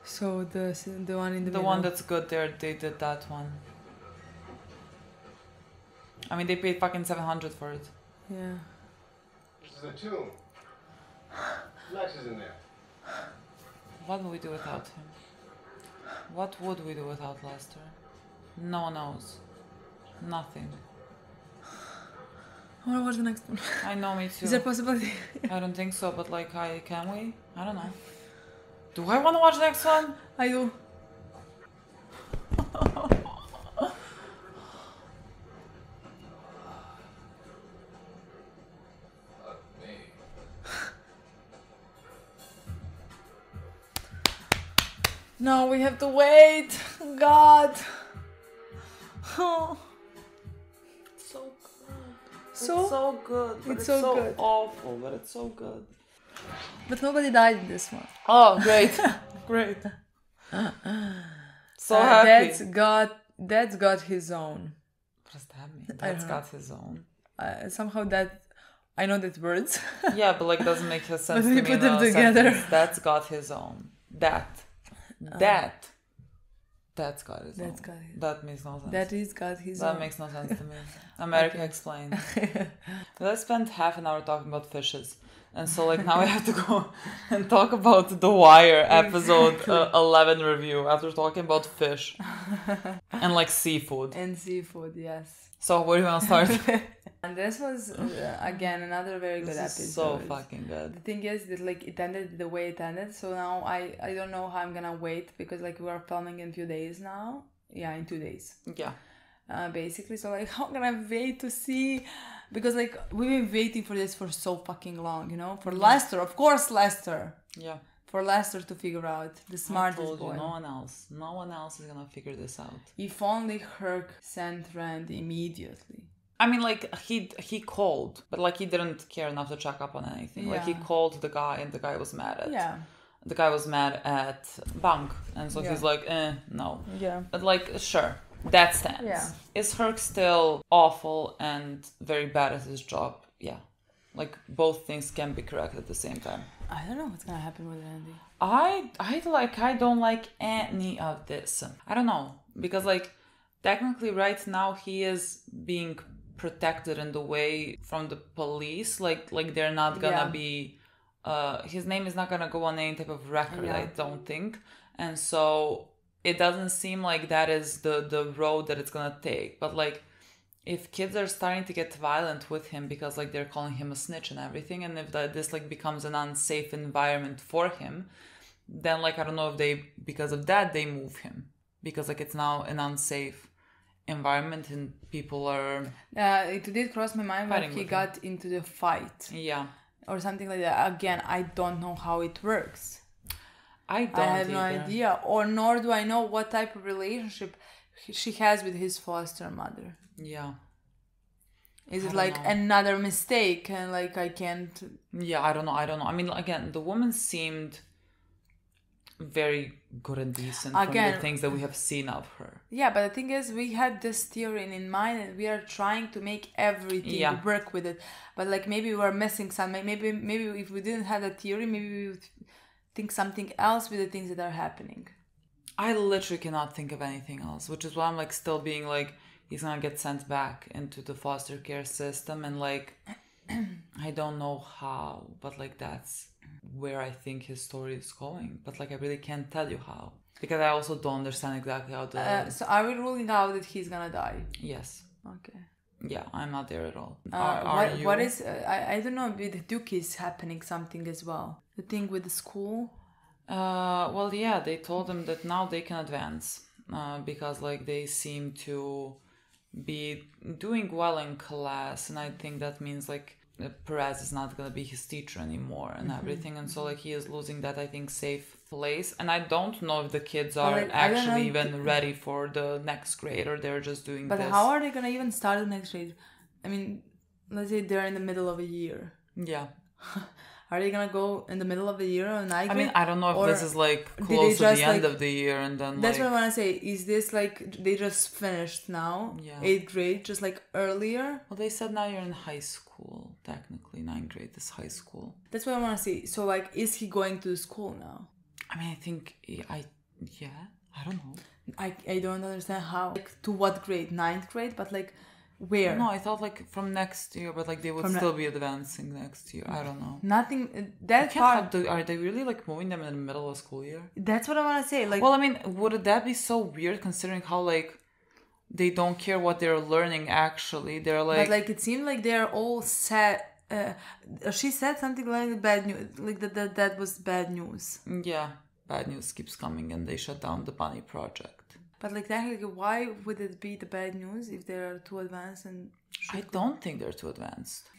So the one in the The middle. one that's good there, they did that one. I mean, they paid fucking 700 for it. Yeah. This is a tomb. Lex is in there. What would we do without him? What would we do without Lester? No one knows. Nothing. I wanna watch the next one. I know, me too. Is there a possibility? I don't think so, but like, can we? I don't know. Do I want to watch the next one? I do. No, we have to wait. God. Oh. So good. So, it's so good. But it's so good. Awful, but it's so good. But nobody died in this one. Oh, great. Great. So happy. That's got his own. What does that mean? That's got his own. Somehow that... I know that words. Yeah, but like doesn't make sense but to we me. Put them together. That's got his own. That's got his own. That makes no sense. That is got his own. That makes no sense to me. America explained. Let's spend half an hour talking about fishes. And so like now we have to go and talk about The Wire episode 11 review after talking about fish. And like seafood. And seafood, yes. So where do you want to start? And this was, again, another very good episode. So fucking good. The thing is that like it ended the way it ended. So now I don't know how I'm gonna wait because like we are filming in a few days now. Yeah, in 2 days. Yeah. Basically, so like how can I wait to see? Because like we've been waiting for this for so fucking long, you know? For Lester, of course Lester. Yeah. For Lester to figure out the smartest boy. No one else is gonna figure this out. If only Herc sent Rand immediately. I mean, like, he called, but, like, he didn't care enough to check up on anything. Yeah. Like, he called the guy, and the guy was mad at... Yeah. The guy was mad at Bank, and so he's like, no. Yeah. But, like, sure, that stands. Yeah. Is Herc still awful and very bad at his job? Yeah. Like, both things can be correct at the same time. I don't know what's gonna happen with Randy. I don't like any of this. I don't know, because, like, technically right now he is being protected in the way from the police, like they're not gonna be his name is not gonna go on any type of record. I don't think, and so it doesn't seem like that is the road that it's gonna take. But like if kids are starting to get violent with him because like they're calling him a snitch and everything, and if this like becomes an unsafe environment for him, then like I don't know if because of that they move him, because like it's now an unsafe environment and people are it did cross my mind when he got into the fight or something like that. Again, I don't know how it works. I have no idea, or nor do I know what type of relationship she has with his foster mother. Is it like another mistake and like I can't... I don't know. I mean, again, the woman seemed very good and decent from the things that we have seen of her. Yeah, but the thing is, we had this theory in mind and we are trying to make everything work with it. But like maybe we were missing something. Maybe if we didn't have that theory, maybe we would think something else with the things that are happening. I literally cannot think of anything else, which is why I'm like still being like, he's gonna get sent back into the foster care system, and like I don't know how, but like that's where I think his story is going, but like I really can't tell you how, because I also don't understand exactly how the... so are we ruling out that he's gonna die? Yes. Okay. Yeah, I'm not there at all. What is... I don't know, with the Duke is happening something as well. The thing with the school? Well, yeah, they told him that now they can advance, because like they seem to be doing well in class, and I think that means like Perez is not going to be his teacher anymore and everything, and so like he is losing that, I think, safe place. And I don't know if the kids are actually even ready for the next grade, or they're just doing this. But how are they going to even start the next grade? I mean, let's say they're in the middle of a year. Yeah. Are they gonna go in the middle of the year or night? I mean, I don't know if this is like close to the end of the year, and then that's what I want to say. Is this like they just finished now? Yeah. 8th grade, just like earlier? Well, they said now you're in high school. Technically, 9th grade is high school. That's what I want to see. So, like, is he going to school now? I mean, I think I don't know. I don't understand how. Like, to what grade? 9th grade, but like. Where? No, I thought like from next year, but like they would still be advancing next year. I don't know. Nothing. That part. Are they really like moving them in the middle of a school year? That's what I want to say. Like, well, I mean, would that be so weird considering how like they don't care what they're learning? Actually, they're like. But like it seemed like they're all set. She said something like bad news, like that was bad news. Yeah, bad news keeps coming, and they shut down the Bunny Project. But like technically, why would it be the bad news if they're too advanced? And I don't think they're too advanced.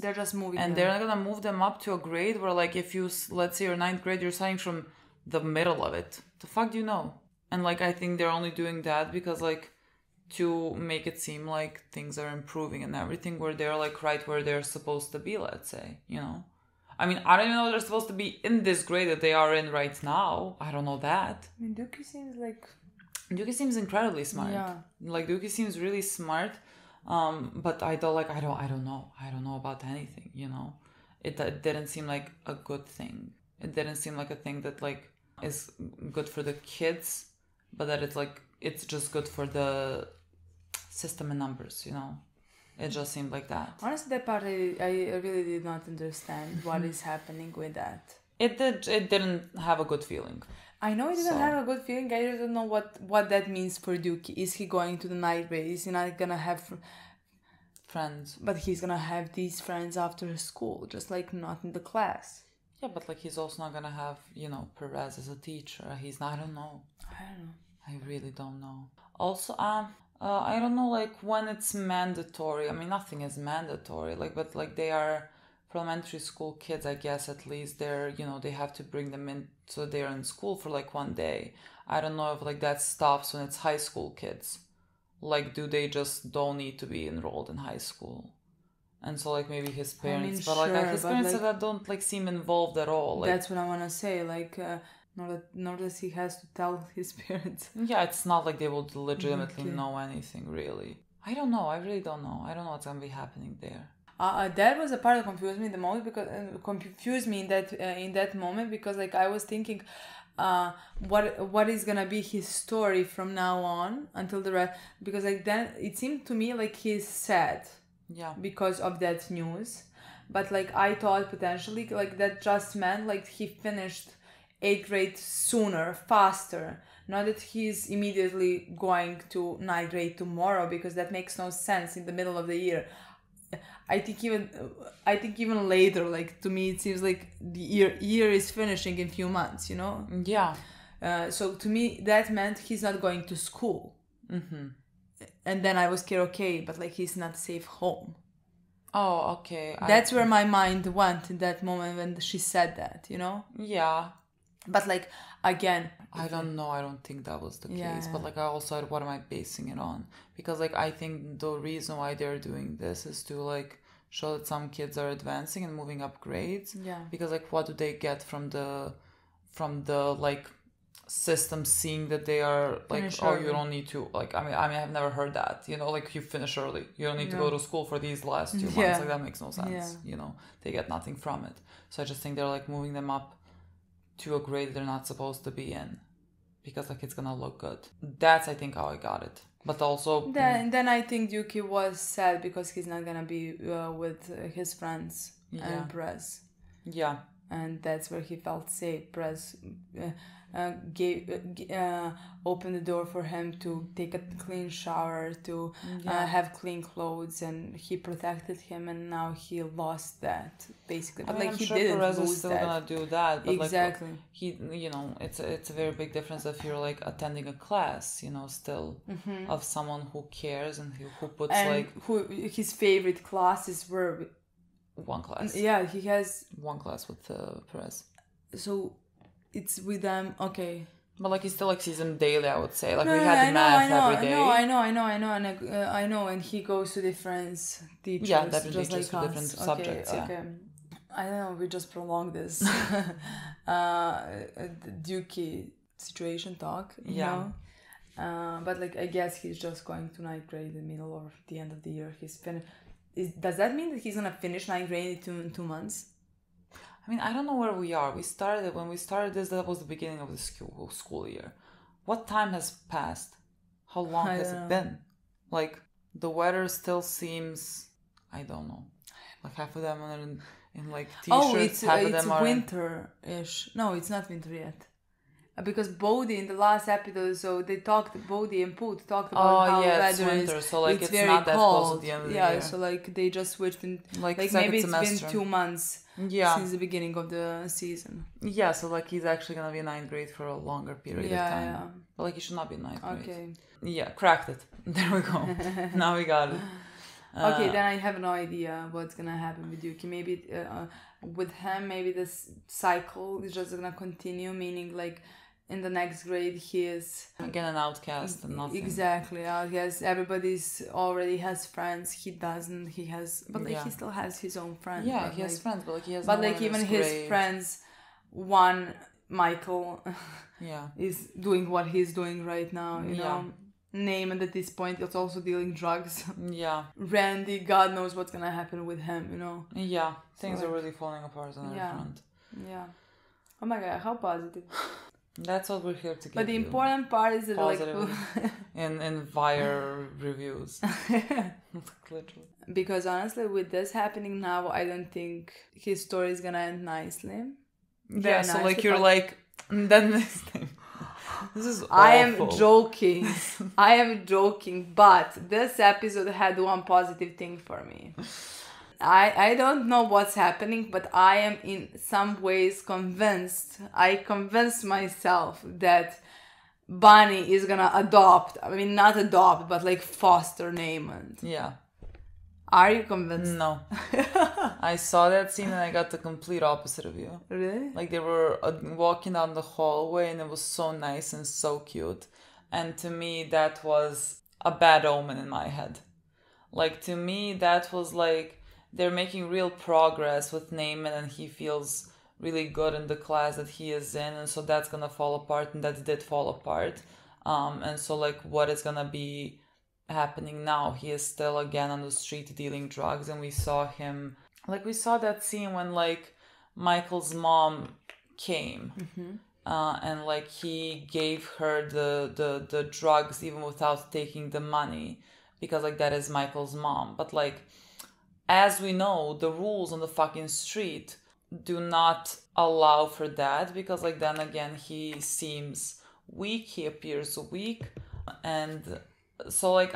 They're just moving and they're not gonna move them up to a grade where like if you, let's say you're 9th grade, you're starting from the middle of it. The fuck do you know? And like I think they're only doing that because like to make it seem like things are improving and everything, where they're like right where they're supposed to be, let's say, you know. I mean, I don't even know they're supposed to be in this grade that they are in right now. I don't know that. I mean, Dookie seems incredibly smart. Yeah. Like Dookie seems really smart. But I don't know about anything, you know. It didn't seem like a good thing. It didn't seem like a thing that like is good for the kids, but that it's just good for the system and numbers, you know. It just seemed like that. Honestly, that part I really did not understand what is happening with that. It didn't have a good feeling. I know it didn't have a good feeling. I just don't know what that means for Dookie. Is he going to the night grade? Is he not gonna have friends? But he's gonna have these friends after school, just like not in the class. Yeah, but like he's also not gonna have, you know, Perez as a teacher. He's not. I don't know. I really don't know. Also, I don't know, like, when it's mandatory. I mean, nothing is mandatory, like, but, like, they are for elementary school kids, I guess, at least they're, you know, they have to bring them in so they're in school for, like, one day. I don't know if, like, that stops when it's high school kids. Like, do they just don't need to be enrolled in high school? And so, like, maybe his parents, but, like, his parents that don't, like, seem involved at all. Like, that's what I want to say, like... Nor does he has to tell his parents. Yeah, it's not like they will legitimately know anything, really. I don't know. I really don't know. I don't know what's going to be happening there. That was a part that confused me the most because in that moment because like I was thinking, what is gonna be his story from now on until the rest, because like then it seemed to me like he's sad. Yeah. Because of that news, but like I thought potentially like that just meant like he finished 8th grade sooner, faster. Not that he's immediately going to 9th grade tomorrow, because that makes no sense in the middle of the year. I think even later, like to me it seems like the year is finishing in few months, you know? Yeah. So to me that meant he's not going to school. Mm-hmm. And then I was scared, okay, but like he's not safe home. Oh, okay. That's where my mind went in that moment when she said that, you know? Yeah. But like again, I don't know. I don't think that was the case. But like I also had, what am I basing it on? Because like I think the reason why they're doing this is to like show that some kids are advancing and moving up grades. Yeah. Because like what do they get from the like system seeing that they are like finish early. You don't need to like I mean I've never heard that, you know, like you finish early, you don't need to go to school for these last 2 months. Like that makes no sense. You know, they get nothing from it. So I just think they're like moving them up to a grade they're not supposed to be in because like it's gonna look good. That's I think how I got it. But also then I think Dookie was sad because he's not gonna be with his friends and Perez. Yeah. And that's where he felt safe. Perez opened the door for him to take a clean shower, to have clean clothes, and he protected him, and now he lost that basically. But I mean, like I'm he sure didn't Perez lose is still that. gonna do that. But exactly. Like, he, you know, it's a very big difference if you're like attending a class, you know, still of someone who cares and who puts and like who his favorite classes were. One class. Yeah, he has one class with Perez. So it's with them, okay. But like he still like sees him daily, I would say. Like we had the math every day. I know, and he goes to different teachers. Yeah, different just teachers like for different subjects. Yeah. Okay. I don't know. We just prolonged this Dookie situation talk. You know? But like I guess he's just going to 9th grade in the middle or the end of the year. He's finished. Does that mean that he's gonna finish 9th grade in 2 months? I mean, I don't know where we are. When we started this, that was the beginning of the school year. What time has passed? How long has it been? Like, the weather still seems, I don't know. Like, half of them are in like t-shirts, half of them are winter-ish. No, it's not winter yet. Because Bodhi in the last episode, so they Bodhi and Poot talked about how it's weather winter, is, so like it's very not that cold. close at the end of the year. Yeah, so like they just switched in, like second maybe it's semester. been 2 months since the beginning of the season. Yeah, so like he's actually gonna be in 9th grade for a longer period of time. Yeah. But like he should not be in 9th grade. Okay. Yeah, cracked it. There we go. Now we got it. Okay, then I have no idea what's gonna happen with Yuki. Maybe with him, maybe this cycle is just gonna continue, meaning like in the next grade he is again an outcast and nothing. Exactly, outcast. Everybody's already has friends. He doesn't. He has, but like he still has his own friends. Yeah, he has friends, but like he has. But no like even his friends, one Michael, is doing what he's doing right now. You know. Naaman at this point is also dealing drugs. Yeah. Randy, God knows what's gonna happen with him, you know. Yeah. Things are really falling apart on our front. Yeah. Oh my god, how positive. That's what we're here to get. But the important part is that positive in Wire reviews. Literally. Because honestly, with this happening now, I don't think his story is gonna end nicely. Yeah, so like you're like then this thing. This is awful. I am joking. I am joking, but this episode had one positive thing for me. I don't know what's happening, but I am in some ways convinced. I convinced myself that Bonnie is gonna adopt. I mean, not adopt, but like foster Naaman. Yeah. Are you convinced? No. I saw that scene and I got the complete opposite of you. Really? Like they were walking down the hallway and it was so nice and so cute. And to me, that was a bad omen in my head. Like to me, that was like they're making real progress with Naaman and he feels really good in the class that he is in. And so that's going to fall apart and that did fall apart. And so like what is going to be happening now? He is still again on the street dealing drugs and we saw him like we saw that scene when like Michael's mom came and like he gave her the drugs even without taking the money because like that is Michael's mom. But like as we know, the rules on the fucking street do not allow for that because like then again he seems weak, he appears weak, and so like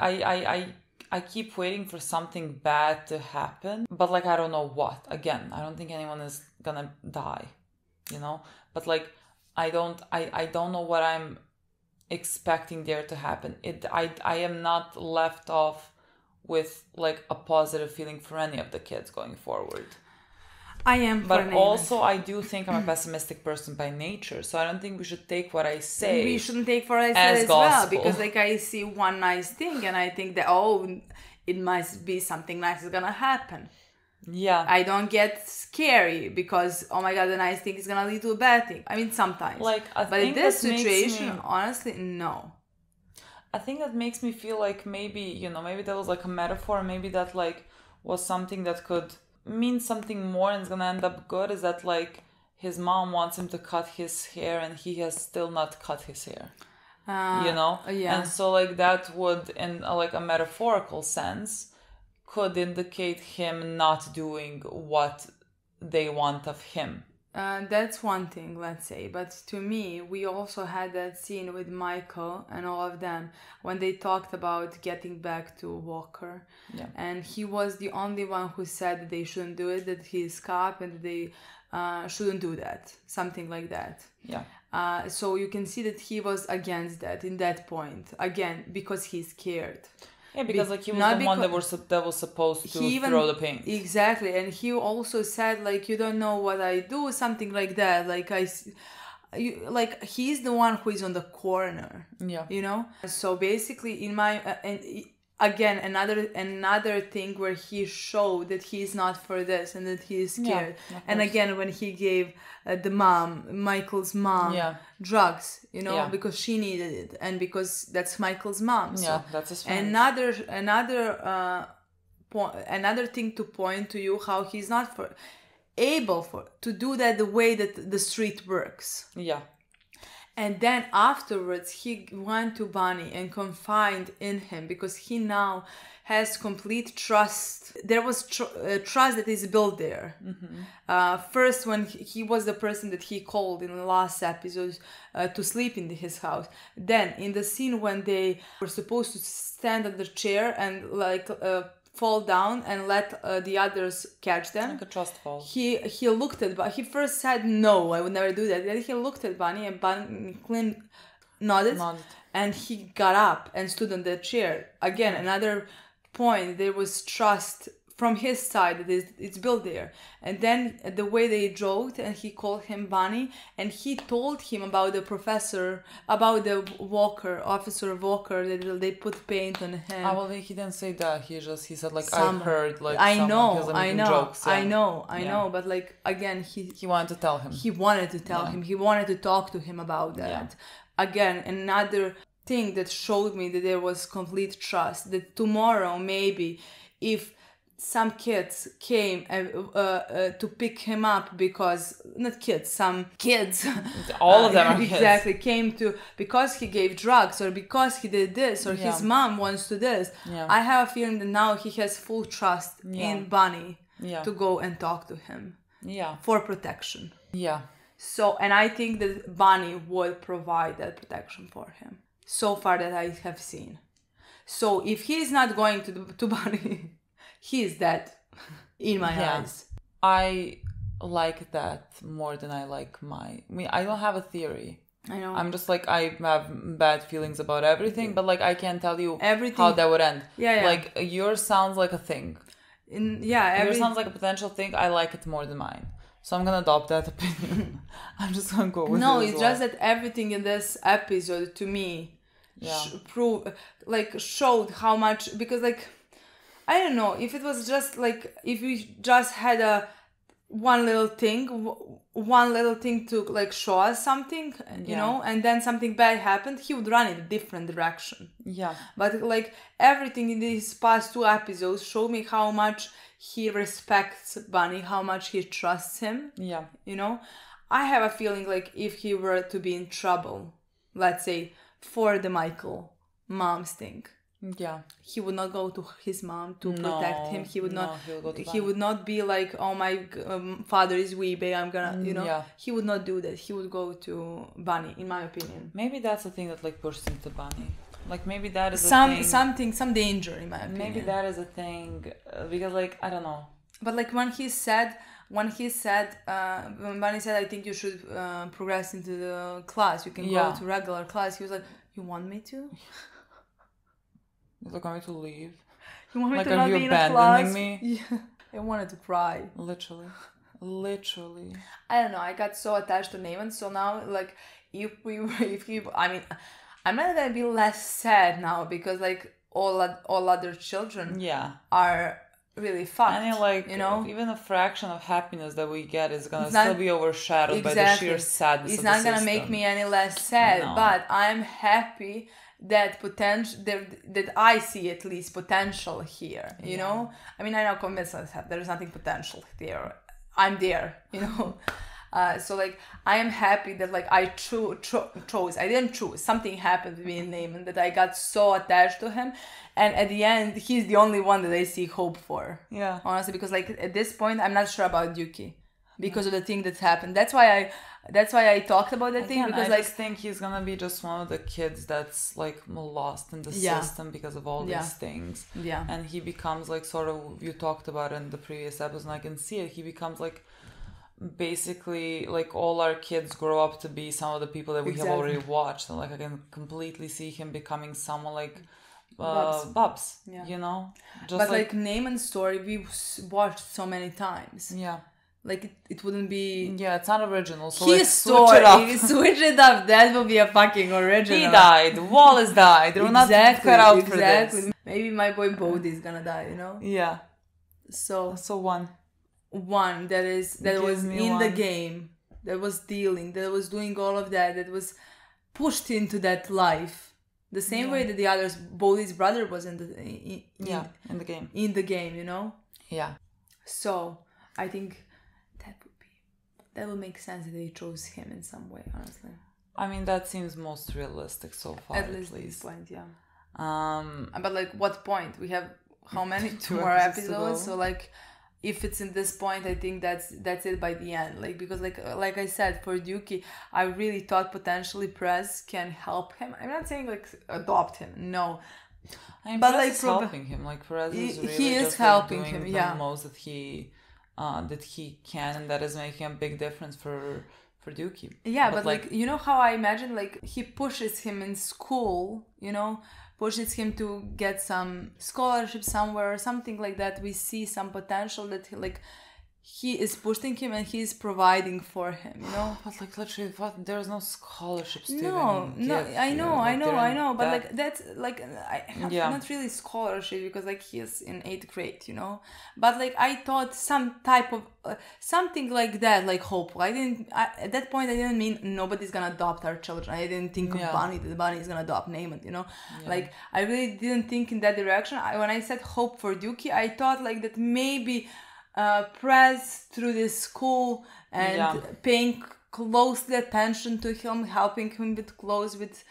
I keep waiting for something bad to happen, but like I don't know what. Again, I don't think anyone is gonna die, you know? But like I don't know what I'm expecting there to happen. I am not left off with like a positive feeling for any of the kids going forward. I am, but also I do think I'm a pessimistic person by nature, so I don't think we should take what I say. We shouldn't take what I say as well, because like I see one nice thing and I think that it must be something nice is gonna happen. Yeah, I don't get scary because oh my god, the nice thing is gonna lead to a bad thing. I mean sometimes, like, but in this situation, honestly, no. I think that makes me feel like maybe that was like a metaphor, maybe that like was something that could mean something more and it's gonna end up good, is that like his mom wants him to cut his hair and he has still not cut his hair. And so like that would in like a metaphorical sense could indicate him not doing what they want of him. That's one thing, let's say, but to me we also had that scene with Michael and all of them when they talked about getting back to Walker, and he was the only one who said that they shouldn't do it, that he's cop and they shouldn't do that, something like that. So you can see that he was against that in that point, again because he's scared. Yeah, because like he was the one that was supposed to throw the paint. Exactly, and he also said like, you don't know what I do, something like that. Like like he's the one who is on the corner. Yeah, you know. So basically, in my again another thing where he showed that he's not for this and that he is scared. And again when he gave Michael's mom drugs, because she needed it and because that's Michael's mom. So that's his friend. Another thing to point to you how he's not able to do that the way that the street works. Yeah. And then afterwards, he went to Bonnie and confided in him because he now has complete trust. There was trust that is built there. First, when he was the person that he called in the last episode to sleep in his house. Then, in the scene when they were supposed to stand on the chair and fall down and let the others catch them. Like a trust fall. He looked at Bonnie. He first said no, I would never do that. Then he looked at Bonnie and Bonnie nodded and he got up and stood on the chair. Again, another point there was trust from his side that it's built there. And then the way they joked, and he called him Bunny, and he told him about the professor, about the Officer Walker, that they put paint on him. Well, he didn't say that. He said like, I heard like I know, jokes. Yeah. I know, but like again, he wanted to tell him. He wanted to tell him. He wanted to talk to him about that. Yeah. Again, another thing that showed me that there was complete trust. That tomorrow, maybe, if some kids came to pick him up some kids. All of them are kids. Exactly, came to, because he gave drugs or because he did this or his mom wants to this. Yeah. I have a feeling that now he has full trust in Bunny to go and talk to him. Yeah. For protection. Yeah. So, and I think that Bunny would provide that protection for him. So far that I have seen. So if he is not going to Bunny, he is dead in my eyes. I like that more than I like I don't have a theory. I know. I'm just like, I have bad feelings about everything, but like I can't tell you how that would end. Yeah. Like yours sounds like a thing. Yours sounds like a potential thing. I like it more than mine. So I'm gonna adopt that opinion. I'm just gonna go with it. No, it's just that everything in this episode to me showed how much, because like, I don't know, if it was just like, if we just had one little thing to like show us something, you know, and then something bad happened, he would run in a different direction. Yeah. But like everything in these past 2 episodes showed me how much he respects Bunny, how much he trusts him. Yeah. You know, I have a feeling like if he were to be in trouble, let's say for the Michael mom's thing. Yeah, he would not go to his mom to protect him. He would not. He would not be like, "Oh, my father is weeby. I'm gonna," you know. Yeah. He would not do that. He would go to Bunny, in my opinion. Maybe that's the thing that like pushed him to Bunny. Like maybe that is some danger, in my opinion. Maybe that is a thing because like I don't know. But like when Bunny said, when Bunny said, "I think you should progress into the class. You can go to regular class." He was like, "You want me to?" Like, want me to leave? You want me like, to not be in a class? Me? Yeah. I wanted to cry. Literally. I don't know. I got so attached to Naaman. So now, like, I mean, I'm not gonna be less sad now because like all other children are really fucked. And like, you know, even a fraction of happiness that we get is gonna still be overshadowed by the sheer sadness. It's not gonna make me any less sad, but I'm happy that that I see at least potential here, you know. I mean, I know convinced myself there is nothing potential there. I'm there, you know. So like I am happy that like I chose. I didn't choose. Something happened with me and Naaman that I got so attached to him, and at the end he's the only one that I see hope for. Yeah, honestly, because like at this point I'm not sure about Yuki because of the thing that's happened. That's why I talked about that thing, because I just think he's gonna be just one of the kids that's like lost in the system because of all these things. Yeah, and he becomes like sort of, you talked about it in the previous episode, and I can see it. He becomes like basically like all our kids grow up to be some of the people that we have already watched, and like I can completely see him becoming someone like Bubs. You know, just but like Naaman's story we watched so many times. Yeah. Like it wouldn't be. Yeah, it's not original. So his story. Switch it up. That would be a fucking original. He died. Wallace died. They were not cut out for this. Maybe my boy Bodhi is gonna die. You know. Yeah. So one that was in the game. That was dealing. That was doing all of that. That was pushed into that life. The same way that the others, Bodhi's brother was in the game. In the game, you know. Yeah. So I think that would make sense that they chose him in some way, honestly. I mean, that seems most realistic so far. At least at this point, yeah. But like, what point? We have how many? 2 more episodes. So like, if it's in this point, I think that's it by the end. Like, because like I said, for Yuki, I really thought potentially Prez can help him. I'm not saying like adopt him. No. I mean, but Perez like is helping him. Like Perez is really he is just helping like, doing him. The most that he can, and that is making a big difference for Yuki. Yeah, but like you know how I imagine like he pushes him in school, you know, pushes him to get some scholarship somewhere or something like that. We see some potential that he is pushing him and he's providing for him, you know. But like literally, there's no scholarships. No, I know, but like that's like not really scholarship because like he's in 8th grade, you know. But like I thought some type of something like that, like hope. At that point I didn't mean nobody's gonna adopt our children. I didn't think of Bunny, that Bunny is gonna adopt Naaman, you know. Like I really didn't think in that direction. When I said hope for Dookie, I thought like that maybe. Press through the school and paying closely attention to him, helping him with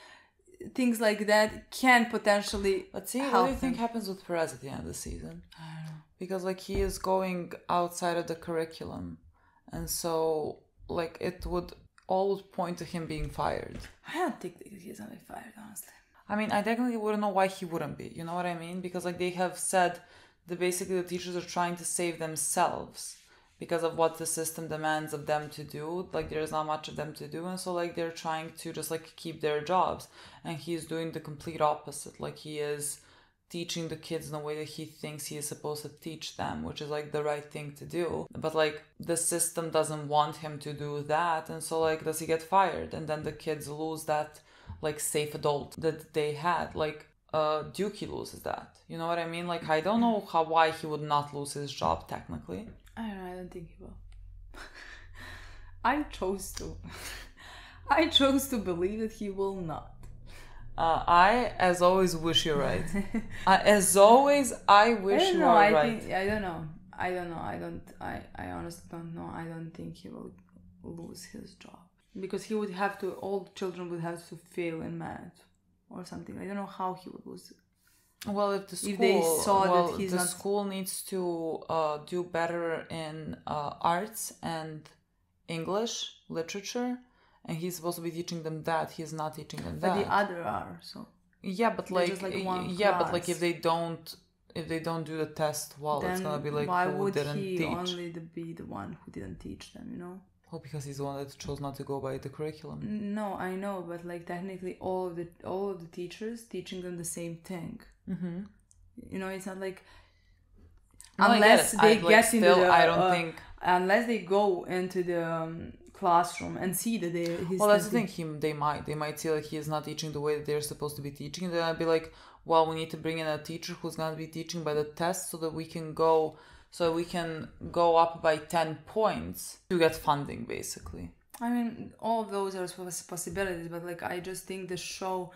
things like that can potentially. But see, what do you think happens with Perez at the end of the season? I don't know. Because like he is going outside of the curriculum, and so like it would all point to him being fired. I don't think that he's gonna be fired, honestly. I mean, I definitely wouldn't know why he wouldn't be. You know what I mean? Because like they have said. Basically the teachers are trying to save themselves because of what the system demands of them to do. Like there's not much of them to do, and so like they're trying to just like keep their jobs, and he's doing the complete opposite. Like he is teaching the kids in the way that he thinks he is supposed to teach them, which is like the right thing to do, but like the system doesn't want him to do that, and so like does he get fired, and then the kids lose that like safe adult that they had. Like Dookie loses that. You know what I mean? Like I don't know why he would not lose his job technically. I don't know. I don't think he will. I chose to believe that he will not. I, as always, wish you're right. As always, I wish you were right. I don't know. I honestly don't know. I don't think he will lose his job because he would have to. All children would have to fail in math. Or something. I don't know how he would lose it. Well, if the school needs to do better in arts and English literature, and he's supposed to be teaching them that, he's not teaching them that. But the other are so. Yeah, but like but like if they don't do the test well, then it's gonna be like why who would didn't he teach? Only be the one who didn't teach them? You know. Oh, because he's the one that chose not to go by the curriculum. No, I know, but like technically, all of the teachers teaching them the same thing. Mm-hmm. You know, it's not like unless they get into the. I don't think unless they go into the classroom and see that they. Well, that's the thing. They might see like he is not teaching the way that they're supposed to be teaching, and then I'd be like, well, we need to bring in a teacher who's gonna be teaching by the test so that we can go up by 10 points to get funding, basically. I mean, all of those are possibilities, but like I just think the show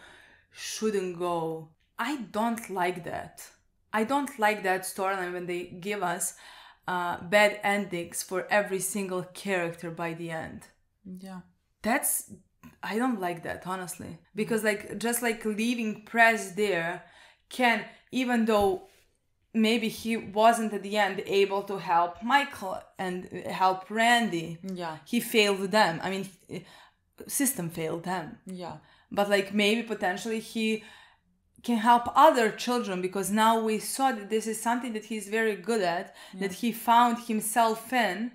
shouldn't go. I don't like that. I don't like that storyline when they give us bad endings for every single character by the end. Yeah. I don't like that, honestly. Because like just like leaving Press there can, even though maybe he wasn't at the end able to help Michael and help Randy. Yeah. He failed them. I mean, system failed them. Yeah. But like maybe potentially he can help other children because now we saw that this is something that he's very good at, that he found himself in.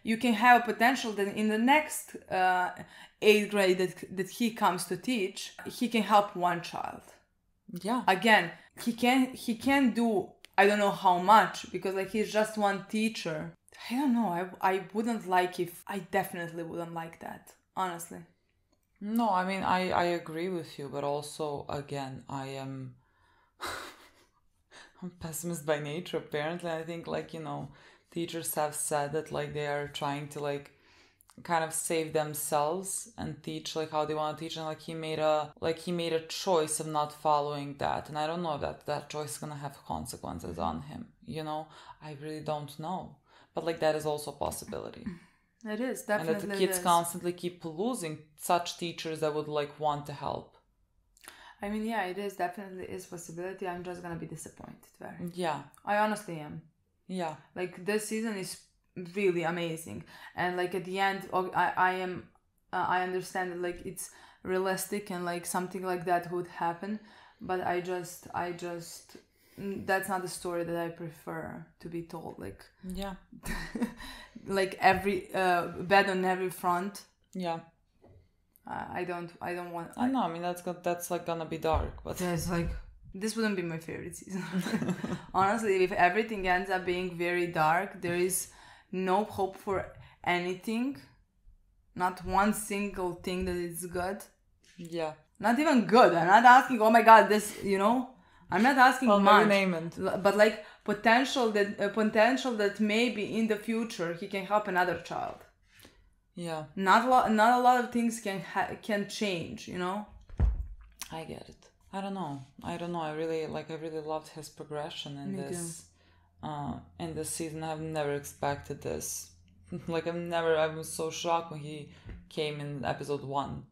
You can have a potential that in the next 8th grade that he comes to teach, he can help one child. Yeah. Again, he can do I don't know how much because like he's just one teacher. I don't know. I wouldn't like I definitely wouldn't like that, honestly. No, I mean I agree with you, but also again I'm a pessimist by nature apparently. I think like, you know, teachers have said that like they are trying to like kind of save themselves and teach like how they want to teach, and like he made a choice of not following that, and I don't know if that choice is gonna have consequences on him, you know. I really don't know, but like that is also a possibility. It is definitely, and that the kids constantly keep losing such teachers that would like want to help. I mean, yeah, it is definitely is possibility. I'm just gonna be disappointed very. Yeah, I honestly am. Yeah, like this season is really amazing, and like at the end I understand that like it's realistic and like something like that would happen, but I just that's not the story that I prefer to be told. Like yeah. Like every bad on every front. Yeah, I don't want. I know. I mean, that's like gonna be dark, but yeah, it's like this wouldn't be my favorite season. Honestly, if everything ends up being very dark, there is no hope for anything. Not one single thing that is good. Yeah. Not even good. I'm not asking, oh my god, this, you know? I'm not asking much. Name it. But like potential that maybe in the future he can help another child. Yeah. Not a lot of things can change, you know? I get it. I don't know. I really loved his progression in this season. I've never expected this. Like I was so shocked when he came in episode 1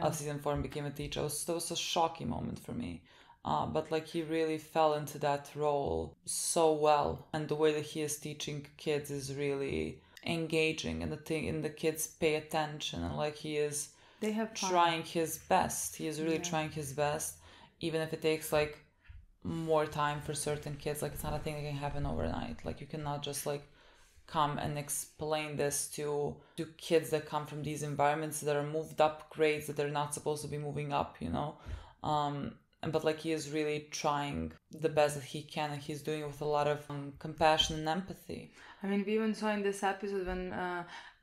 of season 4 and became a teacher. That was a shocking moment for me. But like he really fell into that role so well, and the way that he is teaching kids is really engaging, and the kids pay attention, and like he is trying his best. He is really trying his best, even if it takes like more time for certain kids. Like it's not a thing that can happen overnight. Like you cannot just like come and explain this to kids that come from these environments that are moved up grades that they're not supposed to be moving up, you know. But like he is really trying the best that he can, and he's doing it with a lot of compassion and empathy. I mean, we even saw in this episode when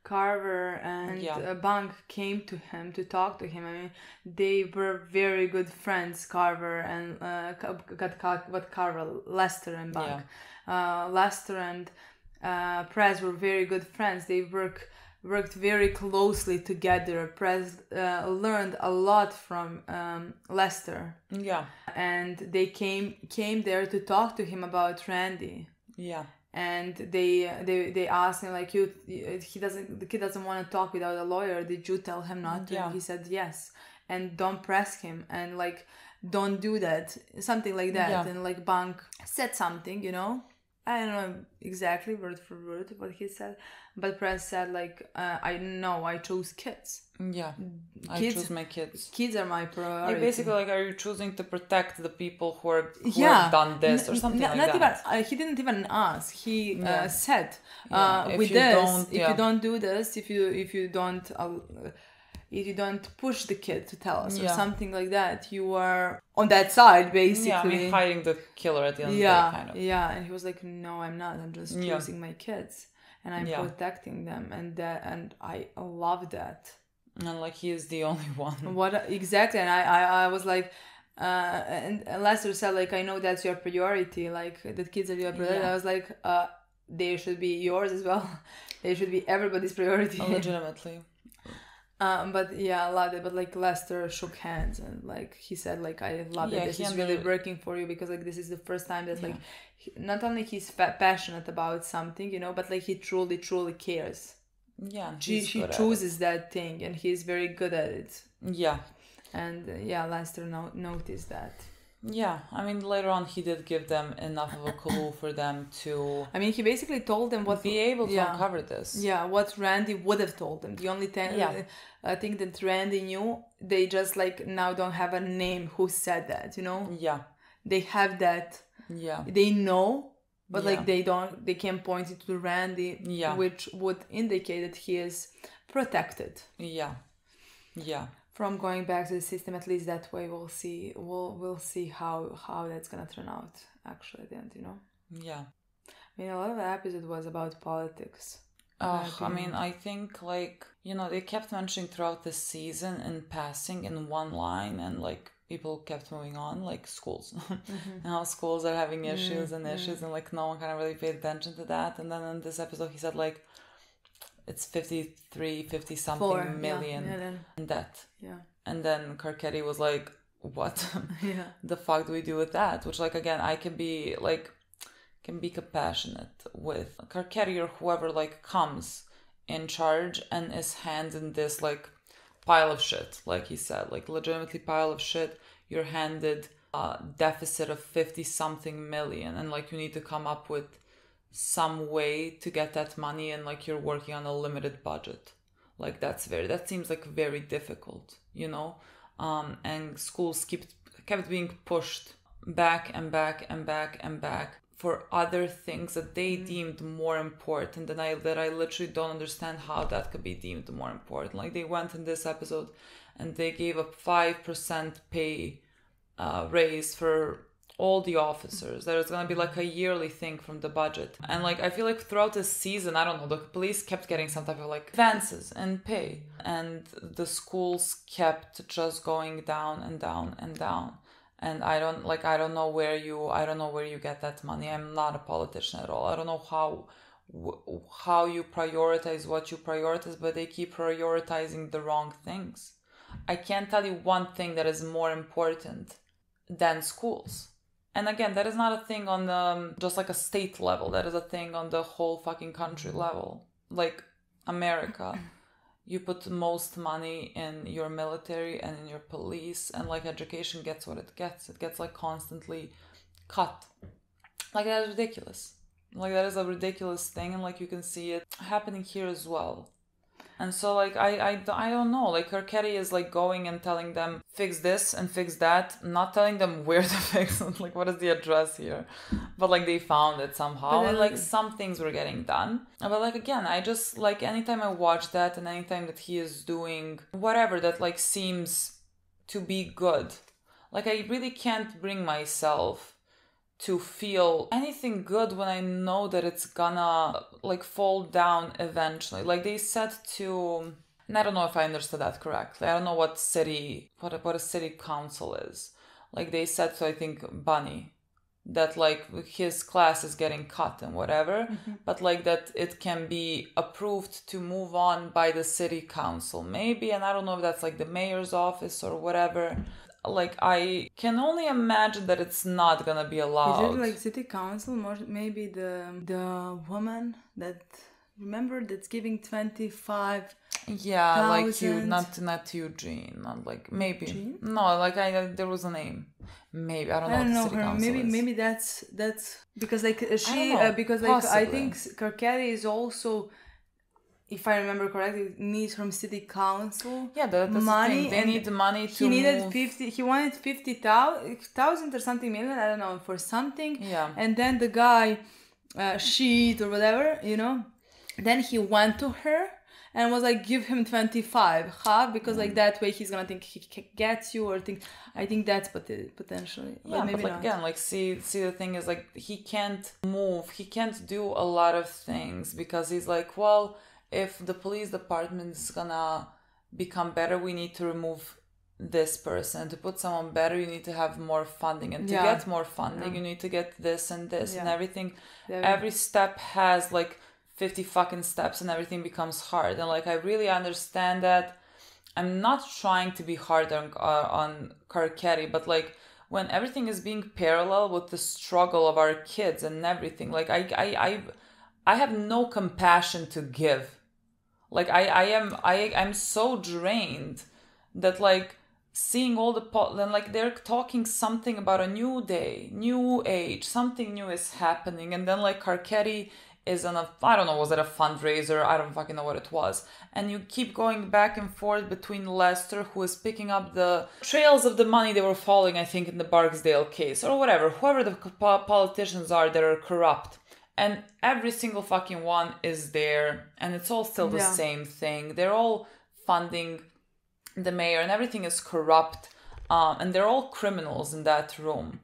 Carver and Bunk came to him to talk to him. I mean, they were very good friends, Carver and Lester and Bunk. Lester and Prez were very good friends. They worked very closely together. Prez learned a lot from Lester. Yeah. And they came there to talk to him about Randy. Yeah. And they asked him like, the kid doesn't want to talk without a lawyer. Did you tell him not to? Yeah. He said yes. And don't press him, and like don't do that, something like that. Yeah. And like Bunk said something, you know. I don't know exactly word for word what he said, but Press said like, I chose kids. Yeah, I chose my kids. Kids are my priority. Like basically, like, are you choosing to protect the people who have done this or something like that? Even, he didn't even ask. He said, if you don't do this, if you don't push the kid to tell us or something like that, you are on that side, basically. Yeah, I mean, hiding the killer at the end of the day, kind of. Yeah, and he was like, no, I'm not. I'm just choosing my kids. And I'm protecting them. And I love that. And like, he is the only one. Exactly. And I was like, and Lester said, like, I know that's your priority. Like, the kids are your priority. I was like, they should be yours as well. They should be everybody's priority. Legitimately. But yeah, I loved it. But like Lester shook hands and like he said, like, I love it. This is really working for you, because like this is the first time that like not only he's passionate about something, you know, but like he truly he chooses that thing, and he's very good at it. Yeah. And Lester noticed that. Yeah, I mean, later on he did give them enough of a clue for them to... I mean, he basically told them what... Be able to uncover this. Yeah, what Randy would have told them. The only thing I think that Randy knew, they just like now don't have a name who said that, you know? Yeah. They have that. Yeah. They know, but like they can't point it to Randy, which would indicate that he is protected. Yeah. Yeah. From going back to the system, at least that way we'll see how that's gonna turn out actually at the end, you know. Yeah. I mean, a lot of the episode was about politics. I mean, I think like, you know, they kept mentioning throughout the season in passing in one line, and like people kept moving on, like schools. Now schools are having issues and like no one kind of really paid attention to that. And then in this episode he said like it's 50 something million in debt. Yeah. And then Carcetti was like, what the fuck do we do with that? Which like, again, I can be compassionate with Carcetti or whoever like comes in charge and is handed this like pile of shit, like he said, like legitimately pile of shit. You're handed a deficit of 50 something million, and like you need to come up with some way to get that money, and like you're working on a limited budget. Like that seems like very difficult, you know. And schools kept being pushed back and back and back and back for other things that they deemed more important, and that I literally don't understand how that could be deemed more important. Like they went in this episode and they gave a 5% pay raise for all the officers. There's gonna be like a yearly thing from the budget. And like I feel like throughout the season, I don't know, the police kept getting some type of like advances in pay, and the schools kept just going down and down and down. And I don't know where you get that money. I'm not a politician at all. I don't know how you prioritize what you prioritize, but they keep prioritizing the wrong things. I can't tell you one thing that is more important than schools. And again, that is not a thing on just like a state level. That is a thing on the whole fucking country level. Like America, you put most money in your military and in your police, and like education gets what it gets. It gets like constantly cut. Like that is ridiculous. Like that is a ridiculous thing, and like you can see it happening here as well. And so like I don't know, like Kerkeri is like going and telling them fix this and fix that, not telling them where to fix it, like what is the address here, but like they found it somehow, and like some things were getting done. But like again, I just like anytime I watch that and anytime that he is doing whatever that like seems to be good, like I really can't bring myself to feel anything good when I know that it's gonna like fall down eventually. Like they said to, and I don't know if I understood that correctly. I don't know what a city council is. Like they said to, I think, Bunny, that like his class is getting cut and whatever, but like that it can be approved to move on by the city council maybe, and I don't know if that's like the mayor's office or whatever. Like I can only imagine that it's not gonna be allowed. Is it like city council? Maybe the woman that, remember, that's giving 25. Yeah, like you, not Eugene, not like maybe. Eugene? No, like there was a name. Maybe I don't know what the city council is. Maybe that's because like she because like possibly. I think Kerkeri is also, if I remember correctly, needs from city council. Yeah, that's money. The thing. They need money to. He needed 50. He wanted 50,000 or something million. I don't know, for something. Yeah. And then the guy, sheet or whatever, you know. Then he went to her and was like, give him 25, half, because like that way he's gonna think he gets you or think. I think that's potentially. Yeah, maybe but like not. again, like see the thing is like he can't move. He can't do a lot of things because he's like, well, if the police department is gonna become better, we need to remove this person. To put someone better, you need to have more funding, and to get more funding, you need to get this and this and everything. Every step has like 50 fucking steps, and everything becomes hard. And like I really understand that. I'm not trying to be hard on Kerkeri, but like when everything is being parallel with the struggle of our kids and everything, like I have no compassion to give. Like I'm so drained that like seeing all then like they're talking something about a new day, new age, something new is happening, and then like Kerkeri is on a, I don't know, was it a fundraiser? I don't fucking know what it was. And you keep going back and forth between Lester, who is picking up the trails of the money they were following, I think, in the Barksdale case, or whatever, whoever the politicians are that are corrupt. And every single fucking one is there, and it's all still the same thing. They're all funding the mayor, and everything is corrupt, and they're all criminals in that room.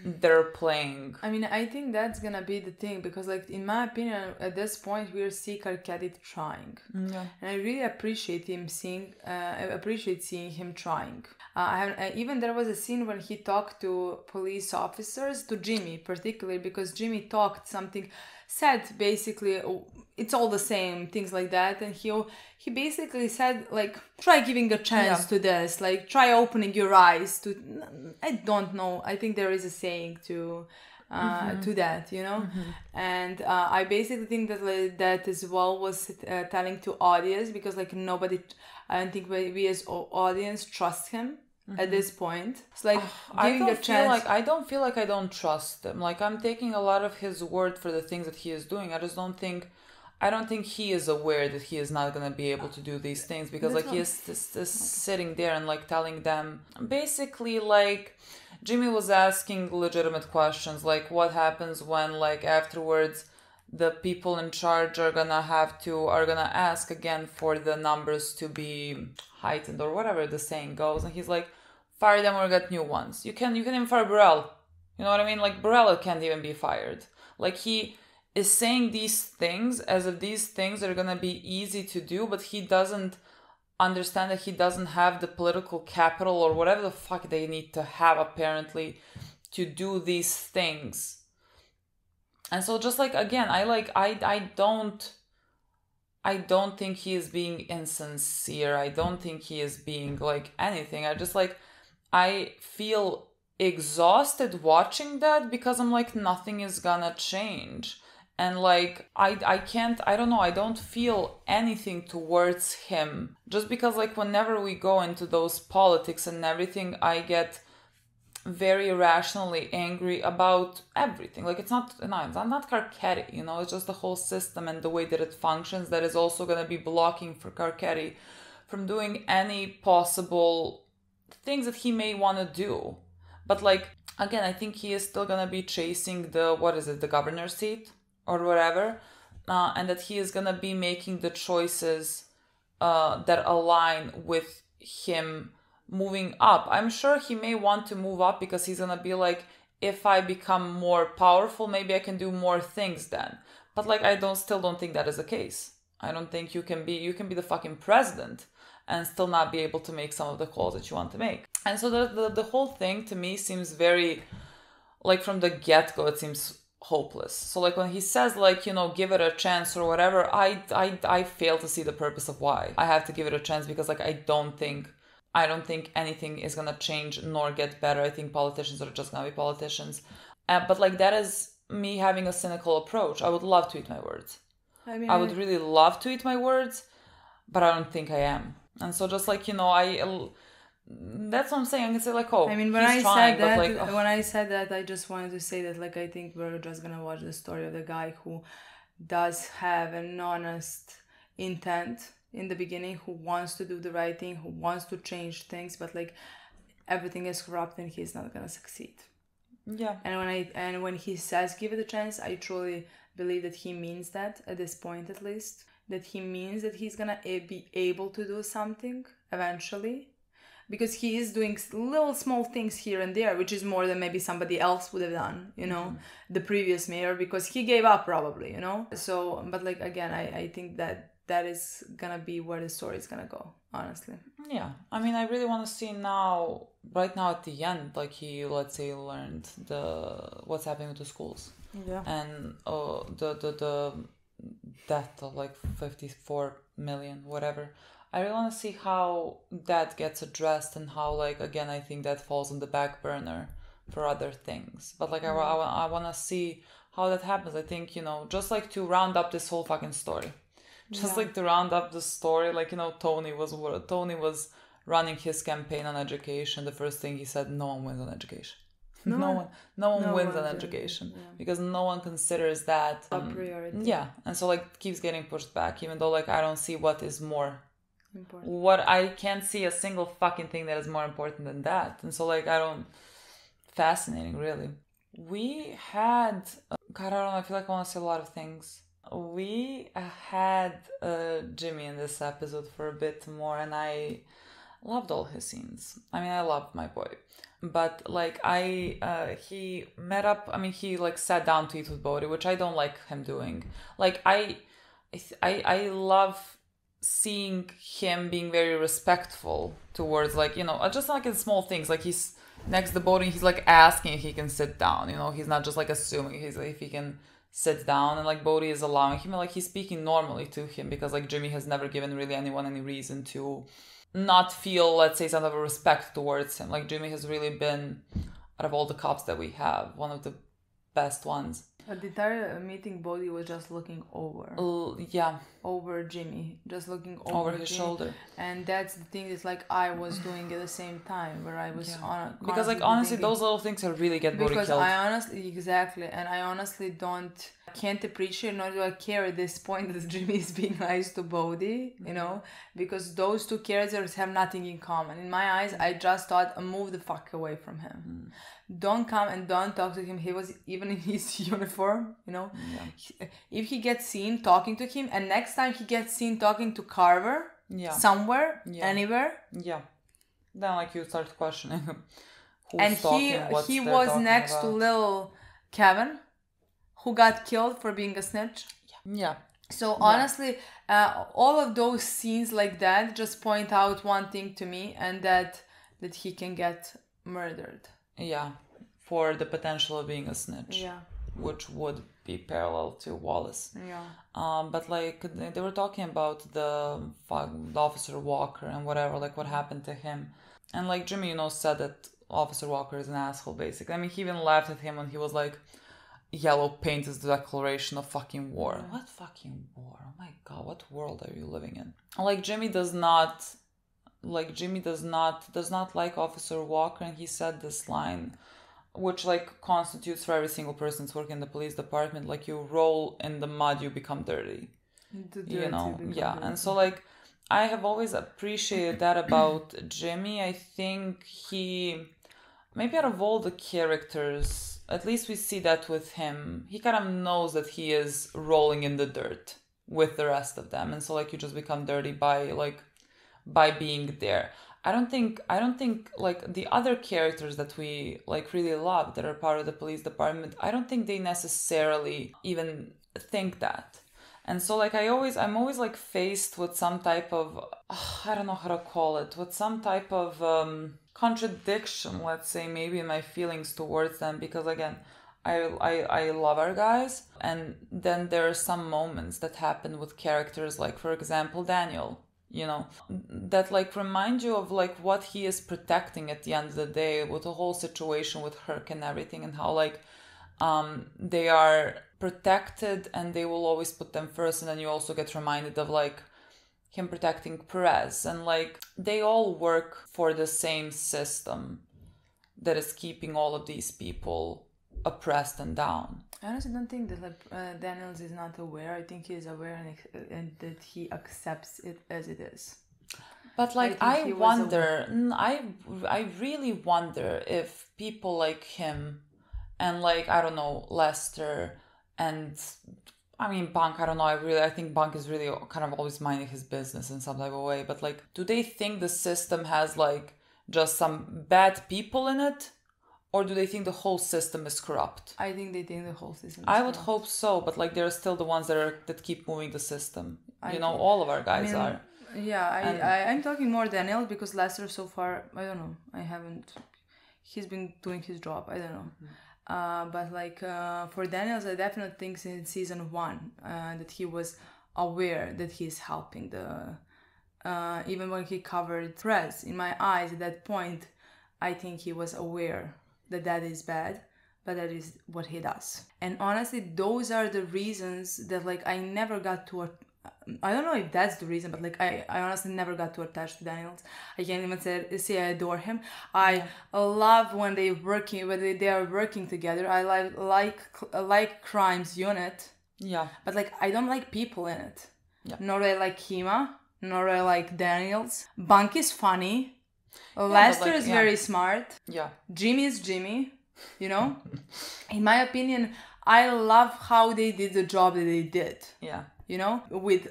They're playing. I mean, I think that's gonna be the thing, because like in my opinion at this point we're seeing Kerkeri trying, and I really appreciate seeing him trying. Even there was a scene when he talked to police officers, to Jimmy particularly, because Jimmy said basically it's all the same, things like that, and he basically said like, try giving a chance to this, like try opening your eyes to, I don't know, I think there is a saying to that, you know. And I basically think that like, that as well was telling to audience, because like nobody, I don't think we as audience trust him at this point. It's like giving a chance. I don't feel like I don't trust him. Like I'm taking a lot of his word for the things that he is doing. I don't think he is aware that he is not going to be able to do these things, because like he is sitting there and like telling them basically, like Jimmy was asking legitimate questions, like what happens when like afterwards the people in charge are gonna ask again for the numbers to be heightened or whatever the saying goes. And he's like, fire them or get new ones. You can even fire Burrell. You know what I mean? Like, Burrell can't even be fired. Like, he is saying these things as if these things are gonna be easy to do, but he doesn't understand that he doesn't have the political capital or whatever the fuck they need to have, apparently, to do these things. And so just like, again, I don't think he is being insincere. I don't think he is being like anything. I feel exhausted watching that because I'm like, nothing is gonna change. And like, I don't feel anything towards him. Just because like whenever we go into those politics and everything, I get very irrationally angry about everything. Like, it's not Carcetti, you know, it's just the whole system and the way that it functions that is also going to be blocking for Carcetti from doing any possible things that he may want to do. But like, again, I think he is still going to be chasing the governor's seat or whatever, and that he is going to be making the choices that align with him moving up. I'm sure he may want to move up because he's gonna be like, if I become more powerful, maybe I can do more things then. But like, I still don't think that is the case. I don't think you can be the fucking president and still not be able to make some of the calls that you want to make. And so the whole thing to me seems very, like, from the get-go, it seems hopeless. So like when he says like, you know, give it a chance or whatever, I fail to see the purpose of why I have to give it a chance, because like, I don't think anything is gonna change nor get better. I think politicians are just gonna be politicians. But like, that is me having a cynical approach. I would love to eat my words. I would really love to eat my words, but I don't think I am. And so just like, you know, that's what I'm saying. I can say like, oh, I mean, when I said that, I just wanted to say that like, I think we're just gonna watch the story of the guy who does have an honest intent in the beginning, who wants to do the right thing, who wants to change things, but like, everything is corrupt and he's not gonna succeed. Yeah. And when he says give it a chance, I truly believe that he means that, at this point at least, that he means that he's gonna be able to do something eventually, because he is doing little small things here and there, which is more than maybe somebody else would have done, you know, the previous mayor, because he gave up probably, you know. So, but like, again, I think that is gonna be where the story is gonna go, honestly. Yeah, I mean, I really want to see now, right now at the end, like, he, let's say, learned what's happening with the schools. Yeah. And the death of like 54 million, whatever. I really want to see how that gets addressed, and how, like, again, I think that falls on the back burner for other things. But like, I want to see how that happens. I think, you know, just like to round up this whole fucking story. Just like to round up the story, like, you know, Tony was running his campaign on education. The first thing he said, no one wins on education. No one wins on education, because no one considers that a priority. Yeah, and so like, keeps getting pushed back, even though like, I don't see what is more important. What I can't see a single fucking thing that is more important than that. And so like, fascinating, really. We had, God, I don't know, I feel like I want to say a lot of things. We had Jimmy in this episode for a bit more, and I loved all his scenes. I mean, I loved my boy. But like, he met up, I mean, he like sat down to eat with Bodhi, which I don't like him doing. Like, I love seeing him being very respectful towards, like, you know, just like in small things, like he's next to Bodhi, he's like asking if he can sit down, you know, he's not just like assuming, he's like, if he can sit down, and like Bodhi is allowing him, like he's speaking normally to him, because like Jimmy has never given really anyone any reason to not feel, let's say, some of a respect towards him. Like, Jimmy has really been, out of all the cops that we have, one of the best ones. At the entire meeting, Bodhi was just looking over. Over Jimmy, just looking over his Jimmy. Shoulder. And that's the thing, is like, I was doing at the same time, where I was on. Because like, honestly, those little things will really get Bodhi killed. Because I honestly can't appreciate, nor do I care at this point that Jimmy is being nice to Bodhi, you know, because those two characters have nothing in common. In my eyes, I just thought, move the fuck away from him. don't come and don't talk to him. He was even in his uniform, you know. If he gets seen talking to him, and next time he gets seen talking to Carver, somewhere, anywhere, then like you start questioning him. And he was next to little Kevin, who got killed for being a snitch. So honestly, all of those scenes like that just point out one thing to me, and that he can get murdered. For the potential of being a snitch. Which would be parallel to Wallace. But like they were talking about the Officer Walker and whatever, like what happened to him. And like Jimmy, you know, said that Officer Walker is an asshole, basically. I mean, he even laughed at him when he was like, yellow paint is the declaration of fucking war. What fucking war? Oh my god, what world are you living in? Like Jimmy does not like Officer Walker, and he said this line, which like constitutes for every single person that's working in the police department, like you roll in the mud, you become dirty. You know? And so like I have always appreciated that about Jimmy. I think he, maybe out of all the characters, at least we see that with him, he kind of knows that he is rolling in the dirt with the rest of them. And so like you just become dirty by being there. I don't think like the other characters that we like really love that are part of the police department, I don't think they necessarily even think that. And so like I'm always like faced with some type of, I don't know how to call it, with some type of contradiction, let's say, maybe in my feelings towards them, because again, I love our guys, and then there are some moments that happen with characters, like for example Daniel, you know, that like remind you of like what he is protecting at the end of the day, with the whole situation with Herc and everything, and how like they are protected and they will always put them first. And then you also get reminded of like him protecting Perez, and like they all work for the same system that is keeping all of these people oppressed and down. I honestly don't think that Daniels is not aware. I think he is aware and that he accepts it as it is. But like I really wonder if people like him and like, I don't know, Lester and I mean Bunk, I don't know, I think Bunk is really kind of always minding his business in some type of way, but like do they think the system has like just some bad people in it? Or do they think the whole system is corrupt? I think they think the whole system is I would hope so, but like there are still the ones that keep moving the system. All of our guys are. Yeah, I'm talking more Daniel, because Lester so far, I don't know. He's been doing his job. I don't know. But like for Daniels, I definitely think in season 1 that he was aware that he's helping the... even when he covered Perez, in my eyes at that point, I think he was aware that is bad, but that is what he does. And honestly, those are the reasons that like I never got to... I don't know if that's the reason, but like I honestly never got too attached to Daniels. I can't even say I adore him. I love when they are working together. I like Crime's unit. Yeah. But like I don't like people in it. Yeah. Nor do I like Kima, nor do I like Daniels. Bunk is funny. Lester is very smart. Yeah. Jimmy is Jimmy, you know? In my opinion, I love how they did the job that they did. Yeah. You know? With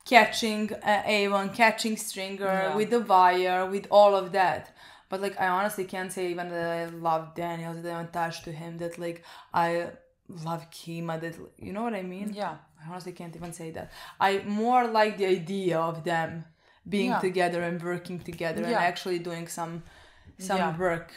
catching Avon, catching Stringer, with the wire, with all of that. But like, I honestly can't say even that I love Daniels, that I'm attached to him, that like, I love Kima, that, you know what I mean? Yeah. I honestly can't even say that. I more like the idea of them being together and working together and actually doing some work.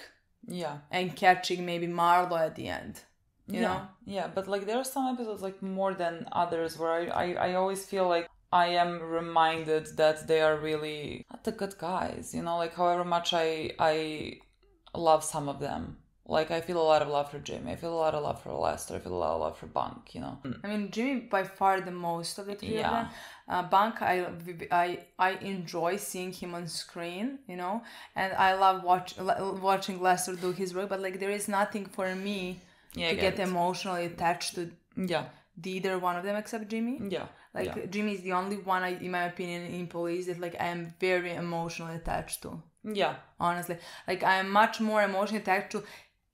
Yeah. And catching maybe Marlo at the end. You know? Yeah, but like there are some episodes like more than others where I always feel like I am reminded that they are really not the good guys, you know, like however much I love some of them. Like I feel a lot of love for Jimmy, I feel a lot of love for Lester, I feel a lot of love for Bunk, you know. I mean, Jimmy by far the most of the three of them. Bunk, I enjoy seeing him on screen, you know, and I love watching Lester do his work, but like there is nothing for me to get emotionally attached to either one of them except Jimmy. Yeah. Like Jimmy is the only one, in my opinion, in police that like I am very emotionally attached to. Yeah. Honestly. Like I am much more emotionally attached to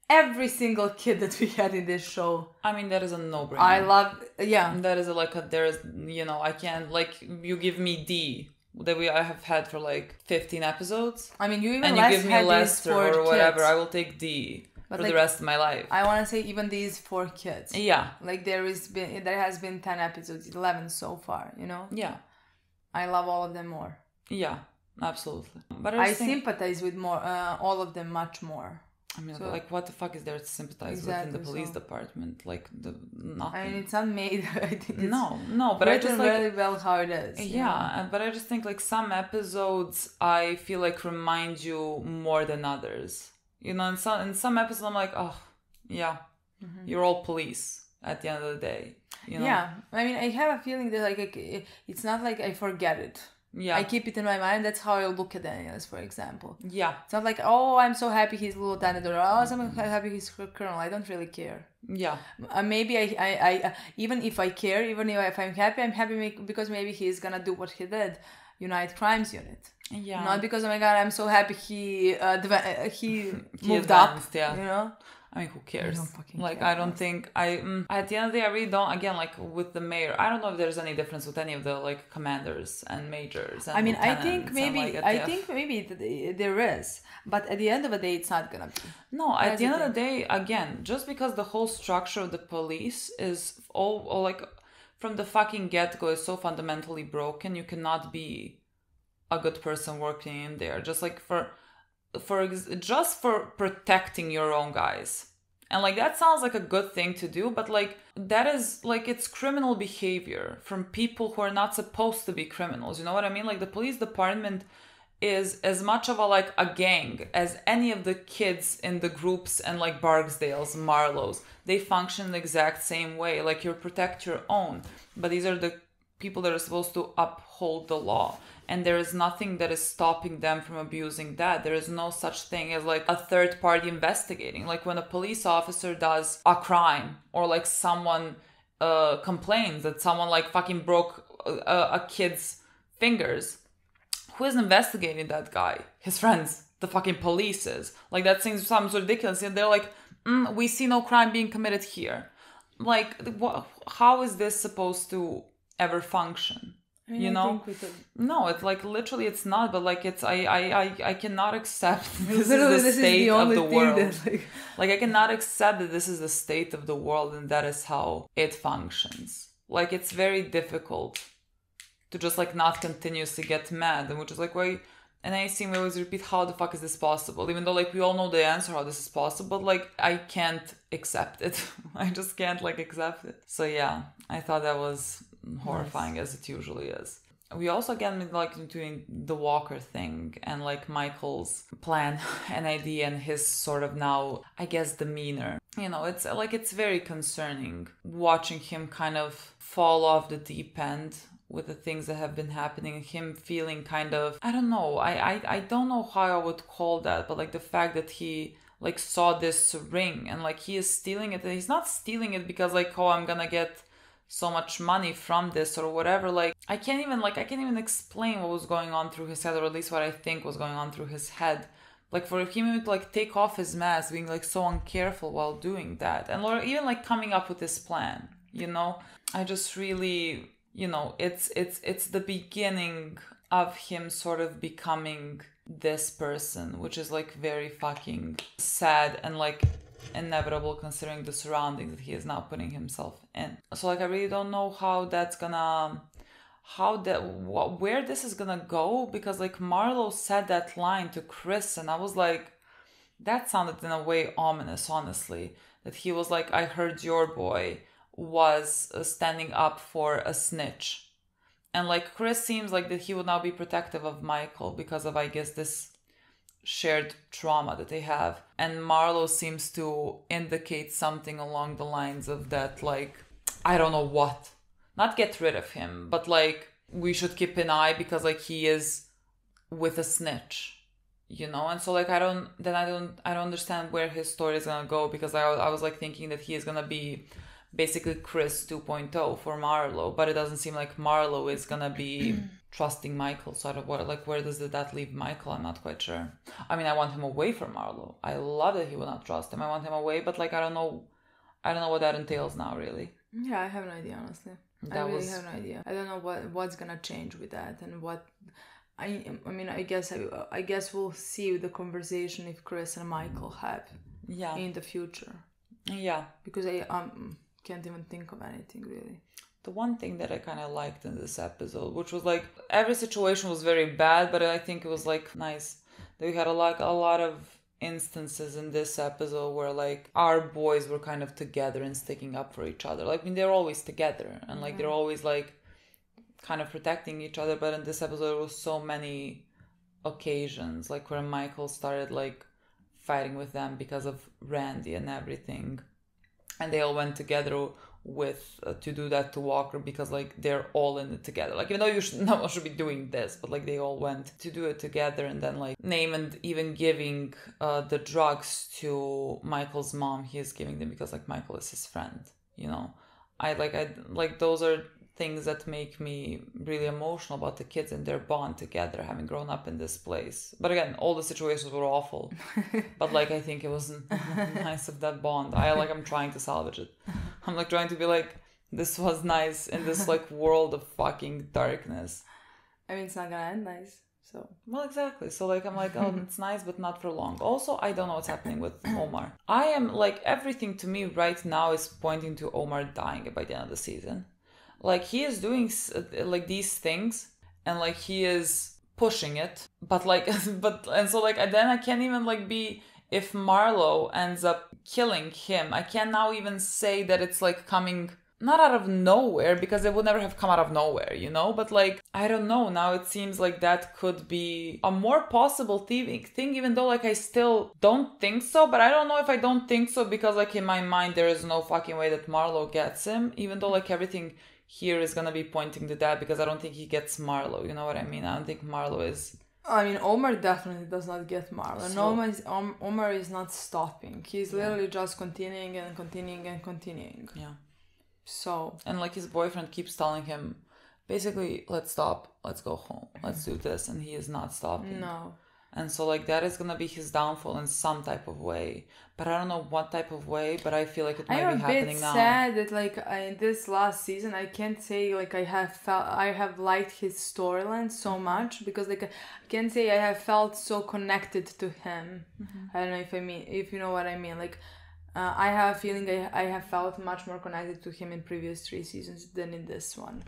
every single kid that we had in this show. I mean, that is a no-brainer. I love, yeah. That is there's, you know, I can't, like, you give me D that I have had for like 15 episodes. I mean, you even and you give me Lester or whatever, I will take D for the rest of my life. I want to say even these 4 kids. Yeah. Like there has been 10 episodes, 11 so far, you know? Yeah. I love all of them more. Yeah, absolutely. But I sympathize with all of them much more. I mean, so, like, what the fuck is there to sympathize with in the police department? Like, nothing. I mean, it's unmade. I think it's no, but I just like really well how it is. Yeah, but I just think like some episodes I feel like remind you more than others. You know, in some episodes I'm like, oh, yeah, you're all police at the end of the day. You know? Yeah, I mean, I have a feeling that like it's not like I forget it. Yeah. I keep it in my mind. That's how I look at Daniels, for example. Yeah. It's not like, oh, I'm so happy he's lieutenant, or oh, I'm so happy he's colonel. I don't really care. Yeah. Maybe I even if I care, even if I'm happy because maybe he's gonna do what he did, Unite Crimes Unit. Yeah. Not because, oh my God, I'm so happy he moved up. Yeah. You know. I mean, who cares? I don't fucking like, care. I don't think at the end of the day, I really don't. Again, like with the mayor, I don't know if there's any difference with any of the like commanders and majors. And I mean, I think maybe there is, but at the end of the day, it's not gonna be. No, at the end of the day, again, just because the whole structure of the police is all like from the fucking get-go is so fundamentally broken, you cannot be a good person working in there. Just like for protecting your own guys. And like that sounds like a good thing to do, but like that is like it's criminal behavior from people who are not supposed to be criminals. You know what I mean? Like the police department is as much of a gang as any of the kids in the groups and like Barksdales, Marlows. They function the exact same way. Like you protect your own, but these are the people that are supposed to uphold the law. And there is nothing that is stopping them from abusing that. There is no such thing as like a third party investigating. Like when a police officer does a crime or like someone complains that someone like fucking broke a kid's fingers, who is investigating that guy? His friends, the fucking police is. Like that seems so ridiculous. And they're like, we see no crime being committed here. Like, how is this supposed to ever function? I mean, you know, no, it's like literally it's not, but like it's I cannot accept this is the state of the world. Like I cannot accept that this is the state of the world and that is how it functions. Like it's very difficult to just like not continuously get mad, and which is like why. And I see we always repeat, how the fuck is this possible? Even though like we all know the answer how this is possible, but like I can't accept it. I just can't like accept it. So yeah, I thought that was horrifying as it usually is. We also again like doing the Walker thing and like Michael's plan and idea and his sort of now I guess demeanor. You know, it's like it's very concerning watching him kind of fall off the deep end with the things that have been happening, him feeling kind of, I don't know, I don't know how I would call that, but like the fact that he like saw this ring and like he is stealing it, and he's not stealing it because like, oh, I'm gonna get so much money from this or whatever. Like I can't even explain what was going on through his head, or at least what I think was going on through his head. Like for him to like take off his mask, being like so uncareful while doing that, and or even like coming up with this plan, you know, I just really, you know, it's the beginning of him sort of becoming this person, which is like very fucking sad and like inevitable considering the surroundings that he is now putting himself in. So like I really don't know how that's gonna, where this is gonna go, because like Marlo said that line to Chris and I was like, that sounded in a way ominous, honestly, that he was like, I heard your boy was standing up for a snitch. And like Chris seems like that he would now be protective of Michael because of, I guess, this shared trauma that they have. And Marlo seems to indicate something along the lines of that, like, I don't know what, not get rid of him, but like we should keep an eye because like he is with a snitch, you know. And so like I don't understand where his story is gonna go, because I was like thinking that he is gonna be basically Chris 2.0 for Marlo, but it doesn't seem like Marlo is gonna be trusting Michael. So where does that leave Michael? I'm not quite sure. I mean, I want him away from Marlo. I love that he will not trust him. I want him away, but like I don't know what that entails now, really. Yeah, I have no idea, honestly. I really have no idea. I don't know what's gonna change with that, and what. I mean, I guess we'll see the conversation if Chris and Michael have in the future. Yeah, because I can't even think of anything really. The one thing that I kind of liked in this episode, which was like every situation was very bad, but I think it was like nice that we had a lot of instances in this episode where like our boys were kind of together and sticking up for each other. Like, I mean, they're always together and like they're always like kind of protecting each other, but in this episode there was so many occasions like where Michael started like fighting with them because of Randy and everything, and they all went together with to do that to Walker because like they're all in it together. Like, even though no one should be doing this, but like they all went to do it together. And then like Naaman even giving the drugs to Michael's mom, he is giving them because like Michael is his friend, you know. I like those are things that make me really emotional about the kids and their bond together, having grown up in this place. But again, all the situations were awful. But like, I think it was nice of that bond. I'm trying to salvage it. I'm like trying to be like, this was nice in this like world of fucking darkness. I mean, it's not gonna end nice. So well, exactly. So like, I'm like, oh, it's nice, but not for long. Also, I don't know what's happening with Omar. I am like, everything to me right now is pointing to Omar dying by the end of the season. Like, he is doing like these things and like he is pushing it, but like and so like then I can't even like be, if Marlo ends up killing him, I can't now even say that it's like coming not out of nowhere, because it would never have come out of nowhere, you know. But like, I don't know, now it seems like that could be a more possible thing, even though like I still don't think so. But I don't know if I don't think so because like in my mind there is no fucking way that Marlo gets him, even though like everything here is gonna be pointing to that, because I don't think he gets Marlo, you know what I mean? I don't think Marlo is... I mean, Omar definitely does not get Marlo. So... Omar is not stopping. He's literally just continuing and continuing and continuing. Yeah. So... And like his boyfriend keeps telling him, basically, let's stop, let's go home, let's do this, and he is not stopping. No. And so like that is gonna be his downfall in some type of way, but I don't know what type of way, but I feel like it might be happening now. I'm a bit sad that like in this last season I can't say like I have liked his storyline so much, because like I can't say I have felt so connected to him. I don't know if you know what I mean. Like I have a feeling I have felt much more connected to him in previous 3 seasons than in this one.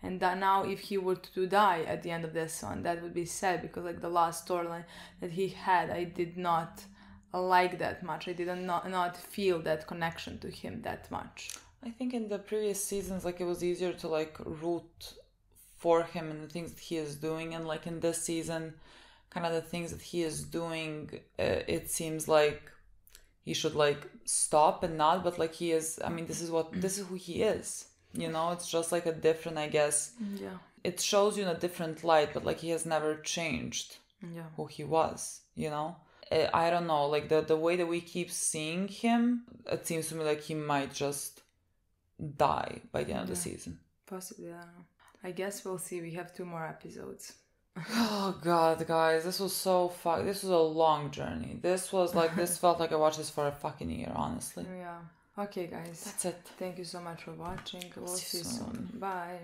And that now if he were to die at the end of this one, that would be sad, because like the last storyline that he had, I did not like that much. I did not feel that connection to him that much. I think in the previous seasons like it was easier to like root for him and the things that he is doing, and like in this season kind of the things that he is doing, it seems like he should like stop and not, but like he is, I mean, this is who he is, you know. It's just like a different, I guess, it shows you in a different light, but like he has never changed who he was, you know. I don't know, like the way that we keep seeing him, it seems to me like he might just die by the end of the season. Possibly, I don't know. I guess we'll see. We have 2 more episodes. Oh god, guys, this was so this was a long journey. This was like, this felt like I watched this for a fucking year, honestly. Yeah. Okay, guys. That's it. Thank you so much for watching. We'll see you soon. Bye.